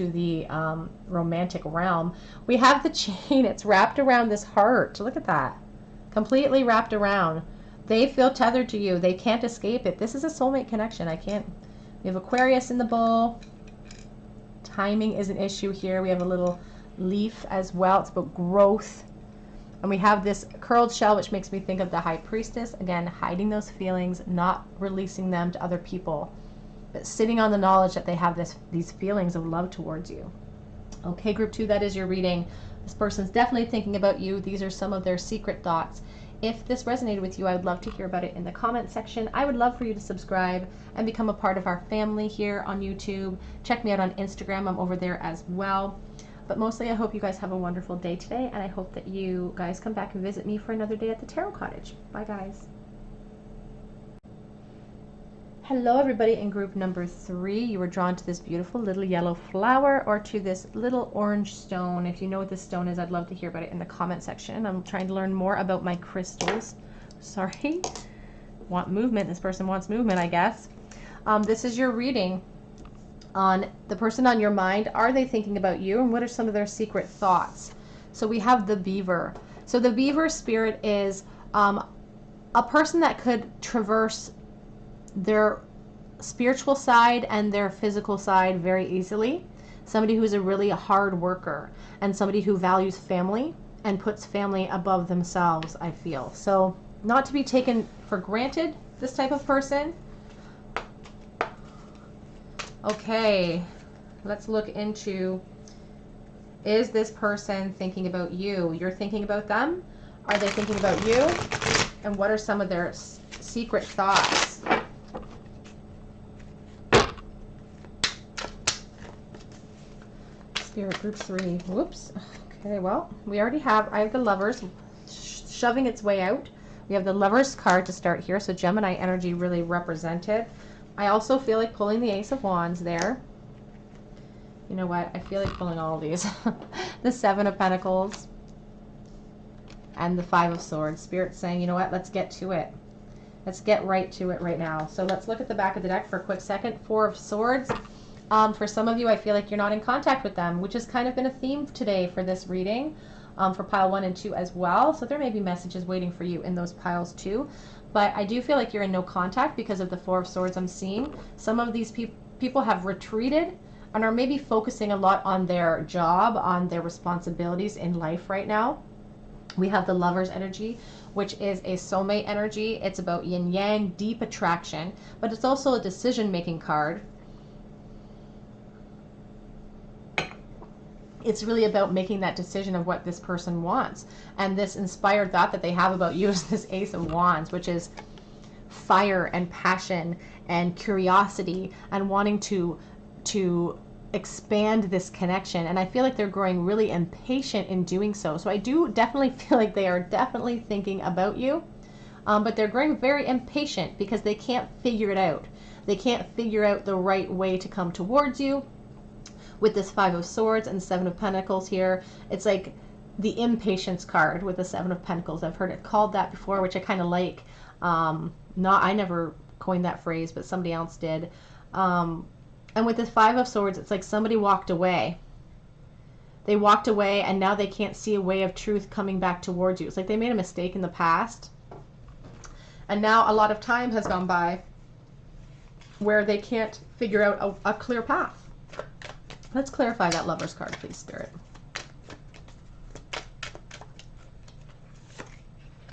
the romantic realm. We have the chain. It's wrapped around this heart. Look at that, completely wrapped around. They feel tethered to you. They can't escape it. This is a soulmate connection. We have Aquarius in the bowl. Timing is an issue here. We have a little leaf as well. It's about growth. And we have this curled shell, which makes me think of the High Priestess. Again, hiding those feelings, not releasing them to other people, but sitting on the knowledge that they have these feelings of love towards you. Okay, group 2, that is your reading. This person's definitely thinking about you. These are some of their secret thoughts. If this resonated with you, I would love to hear about it in the comment section. I would love for you to subscribe and become a part of our family here on YouTube. Check me out on Instagram. I'm over there as well. But mostly, I hope you guys have a wonderful day today, and I hope that you guys come back and visit me for another day at the Tarot Cottage. Bye, guys. Hello, everybody in group number 3. You were drawn to this beautiful little yellow flower or to this little orange stone. If you know what this stone is, I'd love to hear about it in the comment section. I'm trying to learn more about my crystals. Sorry. Want movement. This person wants movement, I guess. This is your reading on the person on your mind. Are they thinking about you, and what are some of their secret thoughts? So we have the beaver. So the beaver spirit is a person that could traverse their spiritual side and their physical side very easily. Somebody who's a really hard worker and somebody who values family and puts family above themselves, I feel. So not to be taken for granted, this type of person. Okay, let's look into, is this person thinking about you? You're thinking about them? Are they thinking about you? And what are some of their secret thoughts? Spirit group 3. Whoops. Okay, well, I have the Lovers shoving its way out. We have the Lovers card to start here, so Gemini energy really represented. I also feel like pulling the Ace of Wands there. You know what? I feel like pulling all of these. The Seven of Pentacles and the Five of Swords. Spirit's saying, you know what? Let's get to it. Let's get right to it right now. So let's look at the back of the deck for a quick second. Four of Swords. For some of you, I feel like you're not in contact with them, which has kind of been a theme today for this reading, for pile 1 and 2 as well. So there may be messages waiting for you in those piles too. But I do feel like you're in no contact because of the Four of Swords I'm seeing. Some of these people have retreated and are maybe focusing a lot on their job, on their responsibilities in life right now. We have the Lover's energy, which is a soulmate energy. It's about yin-yang, deep attraction, but it's also a decision-making card. It's really about making that decision of what this person wants. And this inspired thought that they have about you is this Ace of Wands, which is fire and passion and curiosity and wanting to expand this connection. And I feel like they're growing really impatient in doing so. So I do definitely feel like they are definitely thinking about you, but they're growing very impatient because they can't figure it out. They can't figure out the right way to come towards you. With this Five of Swords and Seven of Pentacles here, it's like the impatience card with the Seven of Pentacles. I've heard it called that before, which I kind of like. I never coined that phrase, but somebody else did. And with the Five of Swords, it's like somebody walked away. They walked away and now they can't see a way of truth coming back towards you. It's like they made a mistake in the past. And now a lot of time has gone by where they can't figure out a clear path. Let's clarify that Lover's card, please, Spirit.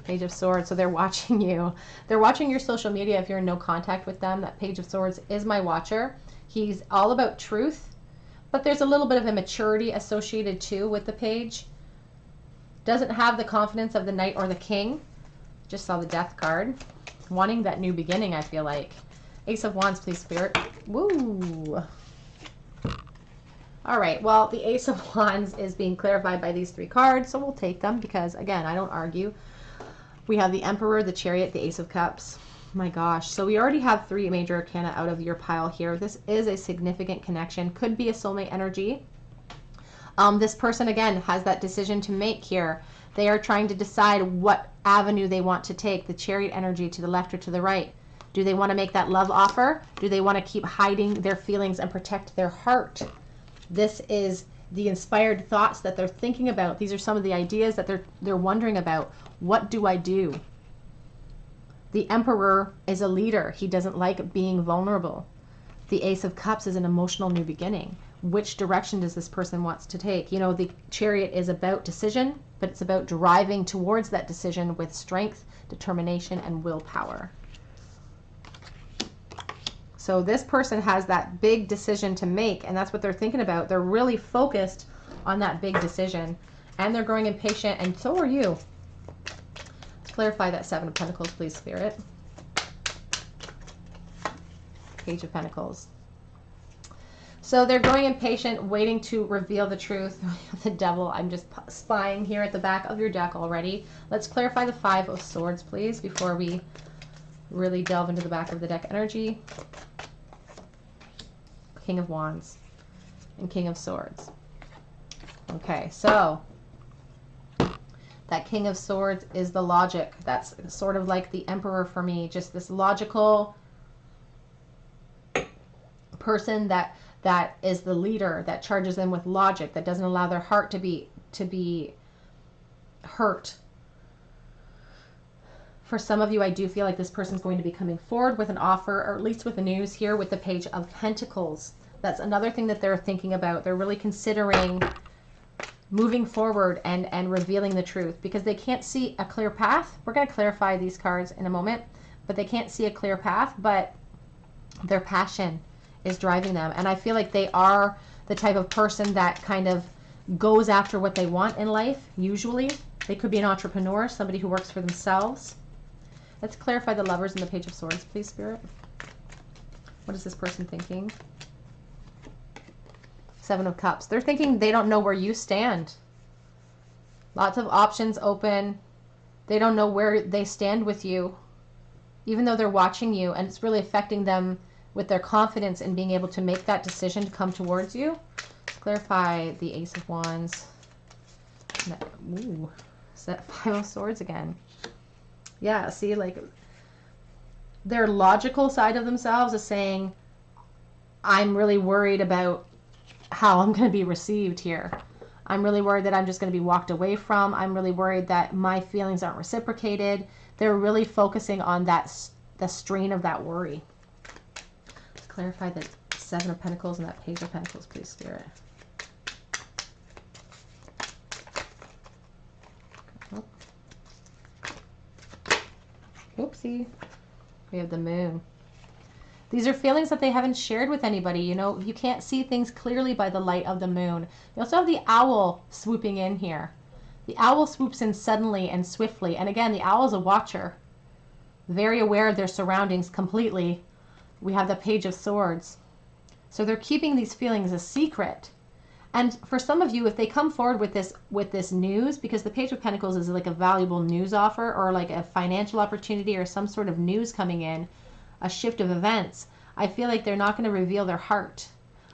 Page of Swords. So they're watching you. They're watching your social media if you're in no contact with them. That Page of Swords is my watcher. He's all about truth, but there's a little bit of immaturity associated too with the page. Doesn't have the confidence of the Knight or the King. Just saw the Death card. Wanting that new beginning, I feel like. Ace of Wands, please, Spirit. Woo! All right, well, the Ace of Wands is being clarified by these three cards, so we'll take them because, again, I don't argue. We have the Emperor, the Chariot, the Ace of Cups. My gosh. So we already have three major arcana out of your pile here. This is a significant connection. Could be a soulmate energy. This person, again, has that decision to make here. They are trying to decide what avenue they want to take. The Chariot energy to the left or to the right. Do they want to make that love offer? Do they want to keep hiding their feelings and protect their heart? This is the inspired thoughts that they're thinking about. These are some of the ideas that they're wondering about. What do I do? The Emperor is a leader. He doesn't like being vulnerable. The Ace of Cups is an emotional new beginning. Which direction does this person want to take? You know, the Chariot is about decision, but it's about driving towards that decision with strength, determination, and willpower. So this person has that big decision to make, and that's what they're thinking about. They're really focused on that big decision, and they're growing impatient, and so are you. Let's clarify that Seven of Pentacles, please, Spirit. Page of Pentacles. So they're growing impatient, waiting to reveal the truth. The Devil, I'm just spying here at the back of your deck already. Let's clarify the Five of Swords, please, before we really delve into the back of the deck energy. King of Wands and King of Swords. Okay, so that King of Swords is the logic. That's sort of like the Emperor for me. Just this logical person that is the leader, that charges them with logic, that doesn't allow their heart to be hurt. For some of you, I do feel like this person's going to be coming forward with an offer, or at least with the news here with the Page of Pentacles. That's another thing that they're thinking about. They're really considering moving forward and revealing the truth because they can't see a clear path. We're going to clarify these cards in a moment, but they can't see a clear path, but their passion is driving them. And I feel like they are the type of person that kind of goes after what they want in life, usually. They could be an entrepreneur, somebody who works for themselves. Let's clarify the Lovers and the Page of Swords, please, Spirit. What is this person thinking? Seven of Cups. They're thinking they don't know where you stand. Lots of options open. They don't know where they stand with you, even though they're watching you, and it's really affecting them with their confidence in being able to make that decision to come towards you. Let's clarify the Ace of Wands. Ooh, is that Five of Swords again? Yeah, see, like their logical side of themselves is saying, I'm really worried about how I'm going to be received here. I'm really worried that I'm just going to be walked away from. I'm really worried that my feelings aren't reciprocated. They're really focusing on the strain of that worry. Let's clarify the Seven of Pentacles and that Page of Pentacles, please, Spirit. Oh. Oopsie. We have the Moon. These are feelings that they haven't shared with anybody. You know, you can't see things clearly by the light of the moon. You also have the owl swooping in here. The owl swoops in suddenly and swiftly. And again, the owl is a watcher, very aware of their surroundings completely. We have the Page of Swords. So they're keeping these feelings a secret. And for some of you, if they come forward with this news, because the Page of Pentacles is like a valuable news offer or like a financial opportunity or some sort of news coming in, a shift of events, I feel like they're not going to reveal their heart.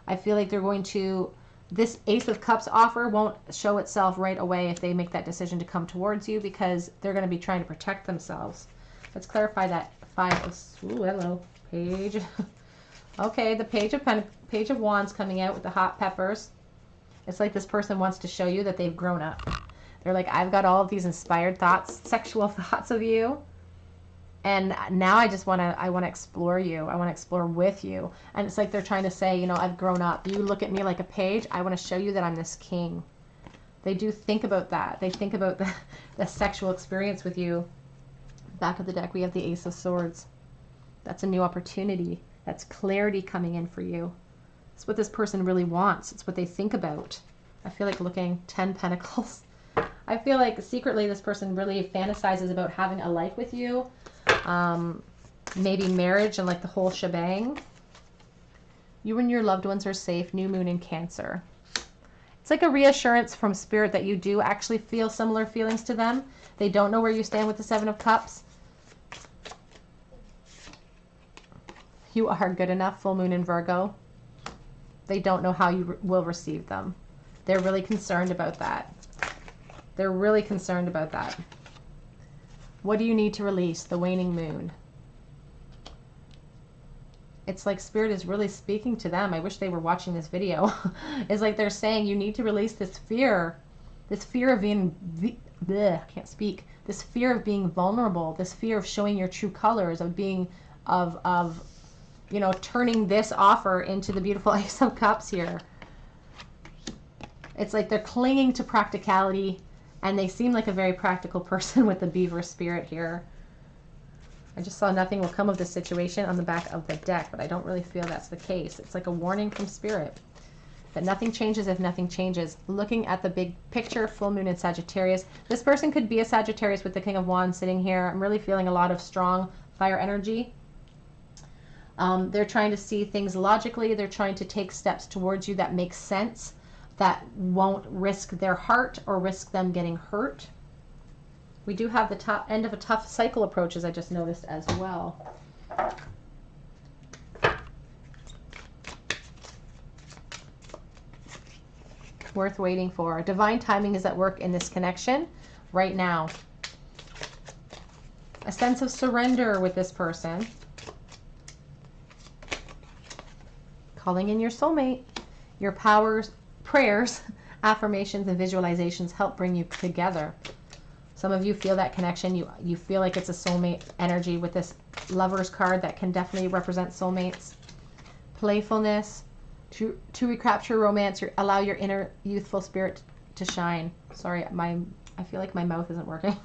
I feel like they're going to, this Ace of Cups offer won't show itself right away if they make that decision to come towards you, because they're going to be trying to protect themselves. Let's clarify that. Ooh, hello, Page. Okay, the Page of Wands coming out with the hot peppers. It's like this person wants to show you that they've grown up. They're like, I've got all of these inspired thoughts, sexual thoughts of you. And now I want to explore you. I want to explore with you. And it's like they're trying to say, you know, I've grown up. You look at me like a page. I want to show you that I'm this king. They do think about that. They think about the sexual experience with you. Back of the deck, we have the Ace of Swords. That's a new opportunity. That's clarity coming in for you. It's what this person really wants. It's what they think about. I feel like looking 10 Pentacles. I feel like secretly this person really fantasizes about having a life with you. Maybe marriage and like the whole shebang. You and your loved ones are safe. New moon in Cancer. It's like a reassurance from Spirit that you do actually feel similar feelings to them. They don't know where you stand with the Seven of Cups. You are good enough. Full moon in Virgo. They don't know how you will receive them. They're really concerned about that. They're really concerned about that. What do you need to release? The waning moon. It's like Spirit is really speaking to them. I wish they were watching this video. It's like they're saying you need to release this fear of being, bleh, I can't speak. This fear of being vulnerable, this fear of showing your true colors, of being, of you know, turning this offer into the beautiful Ace of Cups here. It's like they're clinging to practicality, and they seem like a very practical person with the beaver spirit here. I just saw nothing will come of this situation on the back of the deck, but I don't really feel that's the case. It's like a warning from Spirit that nothing changes if nothing changes. Looking at the big picture, full moon in Sagittarius. This person could be a Sagittarius with the King of Wands sitting here. I'm really feeling a lot of strong fire energy. They're trying to see things logically. They're trying to take steps towards you that make sense, that won't risk their heart or risk them getting hurt. We do have the top end of a tough cycle approaches, I just noticed as well. Worth waiting for. Divine timing is at work in this connection right now. A sense of surrender with this person. Calling in your soulmate. Your powers, prayers, affirmations, and visualizations help bring you together. Some of you feel that connection. You feel like it's a soulmate energy with this Lovers card that can definitely represent soulmates. Playfulness, to recapture romance, allow your inner youthful spirit to shine. Sorry, I feel like my mouth isn't working.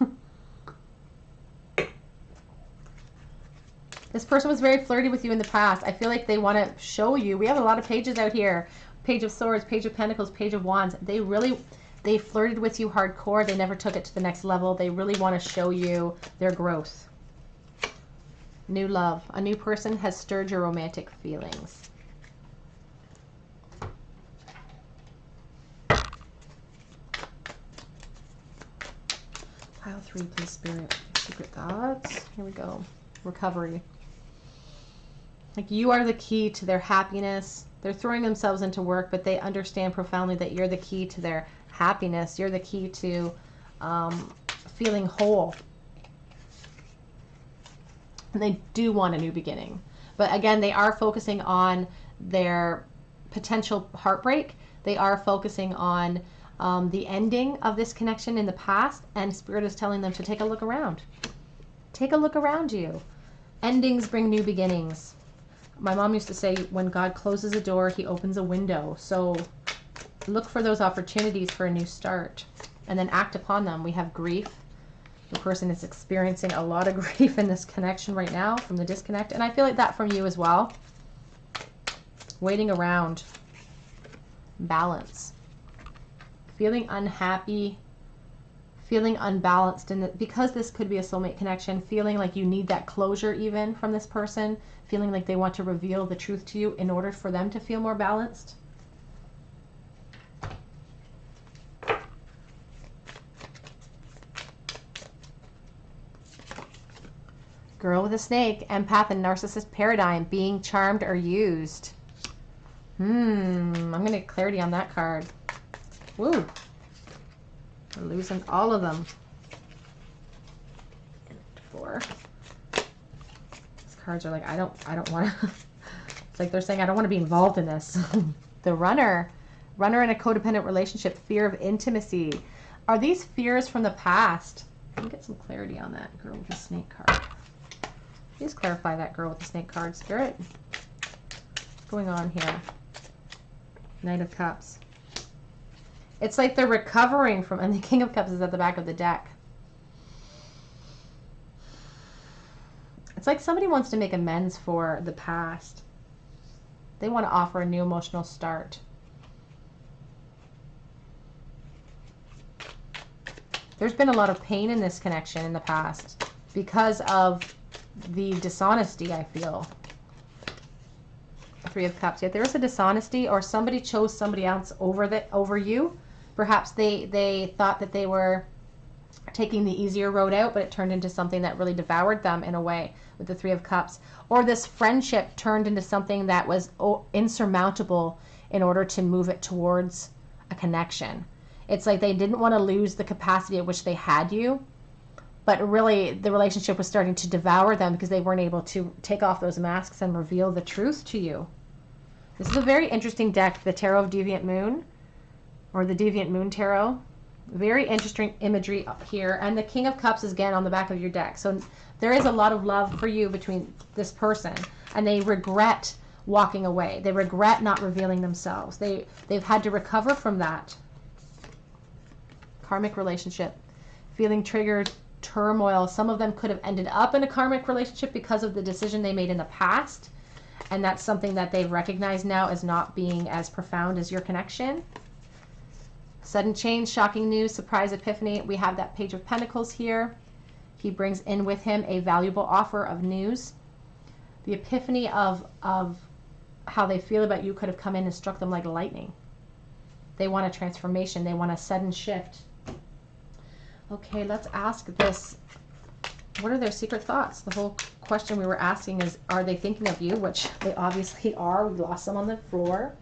This person was very flirty with you in the past. I feel like they want to show you. We have a lot of pages out here. Page of Swords, Page of Pentacles, Page of Wands. They flirted with you hardcore. They never took it to the next level. They really want to show you their growth. New love. A new person has stirred your romantic feelings. Pile 3, please, Spirit. Secret thoughts. Here we go. Recovery. Like you are the key to their happiness. They're throwing themselves into work, but they understand profoundly that you're the key to their happiness. You're the key to feeling whole. And they do want a new beginning. But again, they are focusing on their potential heartbreak. They are focusing on the ending of this connection in the past. And Spirit is telling them to take a look around. Take a look around you. Endings bring new beginnings. My mom used to say, when God closes a door, he opens a window. So look for those opportunities for a new start and then act upon them. We have grief. The person is experiencing a lot of grief in this connection right now from the disconnect. And I feel like that from you as well. Waiting around. Balance. Feeling unhappy. Feeling unbalanced. And because this could be a soulmate connection, feeling like you need that closure even from this person. Feeling like they want to reveal the truth to you in order for them to feel more balanced. Girl with a snake, empath and narcissist paradigm, being charmed or used. I'm going to get clarity on that card. Woo. We're losing all of them. 4. These cards are like, I don't want to. It's like they're saying, I don't want to be involved in this. The runner. Runner in a codependent relationship, fear of intimacy. Are these fears from the past? Let me get some clarity on that girl with the snake card. Please clarify that girl with the snake card, Spirit. What's going on here? Knight of Cups. It's like they're recovering from, and the King of Cups is at the back of the deck. It's like somebody wants to make amends for the past. They want to offer a new emotional start. There's been a lot of pain in this connection in the past because of the dishonesty, I feel. 3 of Cups. Yet there is a dishonesty, or somebody chose somebody else over you. Perhaps they thought that they were taking the easier road out, but it turned into something that really devoured them in a way with the 3 of Cups. Or this friendship turned into something that was insurmountable in order to move it towards a connection. It's like they didn't want to lose the capacity at which they had you, but really the relationship was starting to devour them because they weren't able to take off those masks and reveal the truth to you. This is a very interesting deck, the Tarot of Deviant Moon, or the Deviant Moon Tarot. Very interesting imagery up here. And the King of Cups is again on the back of your deck. So there is a lot of love for you between this person, and they regret walking away. They regret not revealing themselves. They've had to recover from that. Karmic relationship. Feeling triggered, turmoil. Some of them could have ended up in a karmic relationship because of the decision they made in the past. And that's something that they've recognized now as not being as profound as your connection. Sudden change, shocking news, surprise, epiphany. We have that Page of Pentacles here. He brings in with him a valuable offer of news. The epiphany of how they feel about you could have come in and struck them like lightning. They want a transformation. They want a sudden shift. Okay, let's ask this. What are their secret thoughts? The whole question we were asking is, are they thinking of you? Which they obviously are. We lost them on the floor.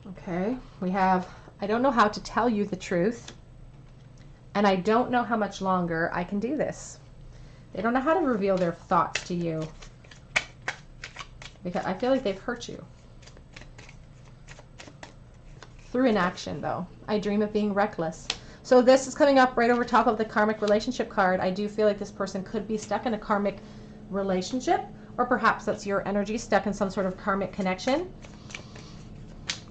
Okay, we have, I don't know how to tell you the truth, and I don't know how much longer I can do this. They don't know how to reveal their thoughts to you, because I feel like they've hurt you. Through inaction, though. I dream of being reckless. So this is coming up right over top of the karmic relationship card. I do feel like this person could be stuck in a karmic relationship, or perhaps that's your energy stuck in some sort of karmic connection.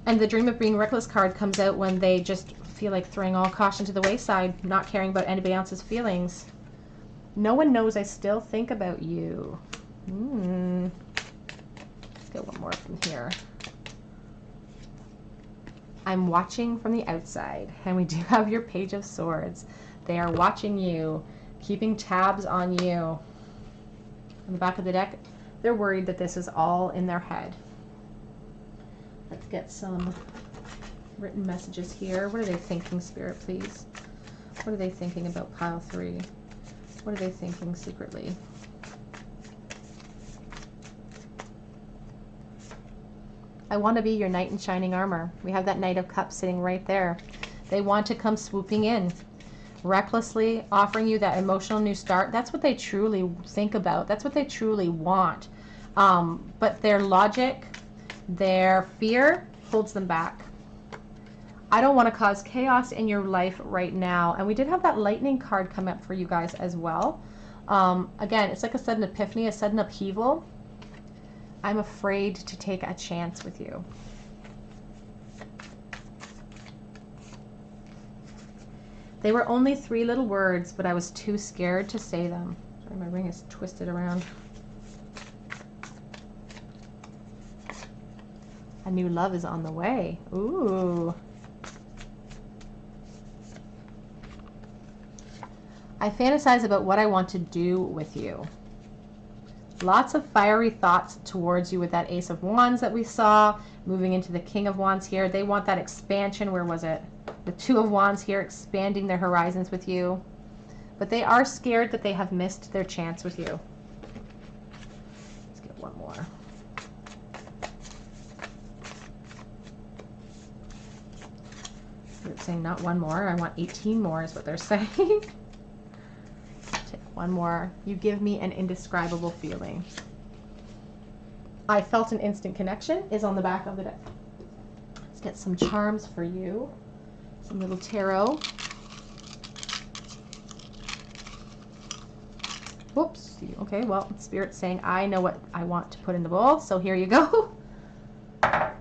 And the dream of being reckless card comes out when they just feel like throwing all caution to the wayside, not caring about anybody else's feelings. No one knows I still think about you. Let's get one more from here. I'm watching from the outside, and we do have your Page of Swords. They are watching you, keeping tabs on you. On the back of the deck, they're worried that this is all in their head. Let's get some written messages here. What are they thinking, Spirit, please? What are they thinking about pile 3? What are they thinking secretly? I want to be your knight in shining armor. We have that Knight of Cups sitting right there. They want to come swooping in, recklessly offering you that emotional new start. That's what they truly think about. That's what they truly want. But their logic, their fear holds them back. I don't want to cause chaos in your life right now. And we did have that lightning card come up for you guys as well. Again, it's like a sudden epiphany, a sudden upheaval. I'm afraid to take a chance with you. They were only 3 little words, but I was too scared to say them. Sorry, my ring is twisted around. A new love is on the way. Ooh. I fantasize about what I want to do with you. Lots of fiery thoughts towards you with that Ace of Wands that we saw. Moving into the King of Wands here. They want that expansion. Where was it? The Two of Wands here, expanding their horizons with you. But they are scared that they have missed their chance with you. Let's get one more. They're saying not one more. I want 18 more is what they're saying. One more. You give me an indescribable feeling. I felt an instant connection is on the back of the deck. Let's get some charms for you. Some little tarot. Whoops. Okay, well, Spirit's saying I know what I want to put in the bowl, so here you go. I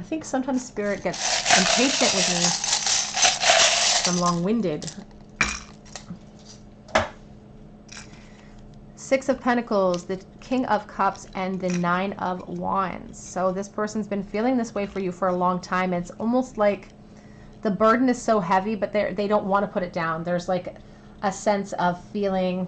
think sometimes Spirit gets impatient with me. I'm long-winded. 6 of Pentacles, the King of Cups, and the 9 of Wands. So this person's been feeling this way for you for a long time. It's almost like the burden is so heavy, but they don't want to put it down. There's like a sense of feeling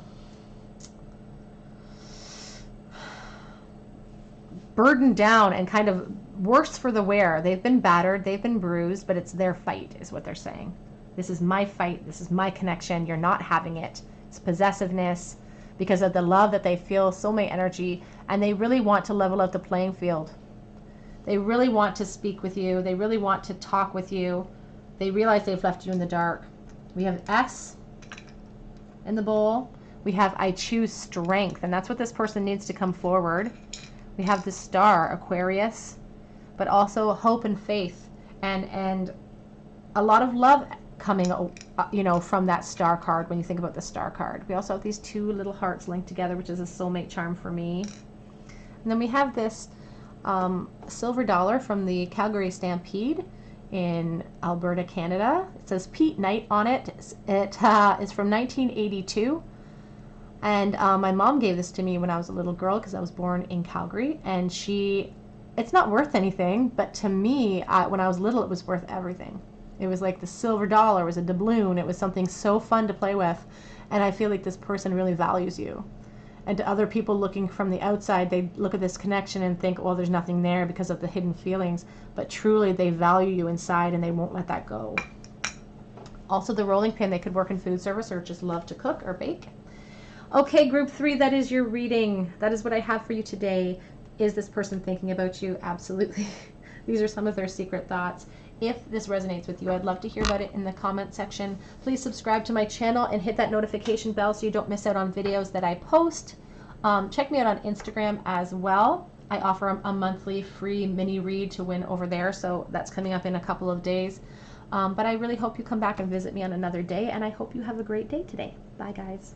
burdened down and kind of worse for the wear. They've been battered, they've been bruised, but it's their fight is what they're saying. This is my fight. This is my connection. You're not having it. It's possessiveness. Because of the love that they feel, soulmate energy, and they really want to level out the playing field. They really want to speak with you. They really want to talk with you. They realize they've left you in the dark. We have S in the bowl. We have I choose strength, and that's what this person needs to come forward. We have the Star, Aquarius, but also hope and faith, and a lot of love coming, you know, from that Star card when you think about the Star card. We also have these 2 little hearts linked together, which is a soulmate charm for me. And then we have this silver dollar from the Calgary Stampede in Alberta, Canada. It says Pete Knight on it. It is from 1982. And my mom gave this to me when I was a little girl because I was born in Calgary. And it's not worth anything, but to me, when I was little, it was worth everything. It was like the silver dollar, it was a doubloon, it was something so fun to play with. And I feel like this person really values you. And to other people looking from the outside, they look at this connection and think, well, there's nothing there because of the hidden feelings. But truly, they value you inside and they won't let that go. Also, the rolling pin, they could work in food service or just love to cook or bake. Okay, group 3, that is your reading. That is what I have for you today. Is this person thinking about you? Absolutely. These are some of their secret thoughts. If this resonates with you, I'd love to hear about it in the comment section. Please subscribe to my channel and hit that notification bell so you don't miss out on videos that I post. Check me out on Instagram as well. I offer a monthly free mini read to win over there, so that's coming up in a couple of days. But I really hope you come back and visit me on another day, and I hope you have a great day today. Bye, guys.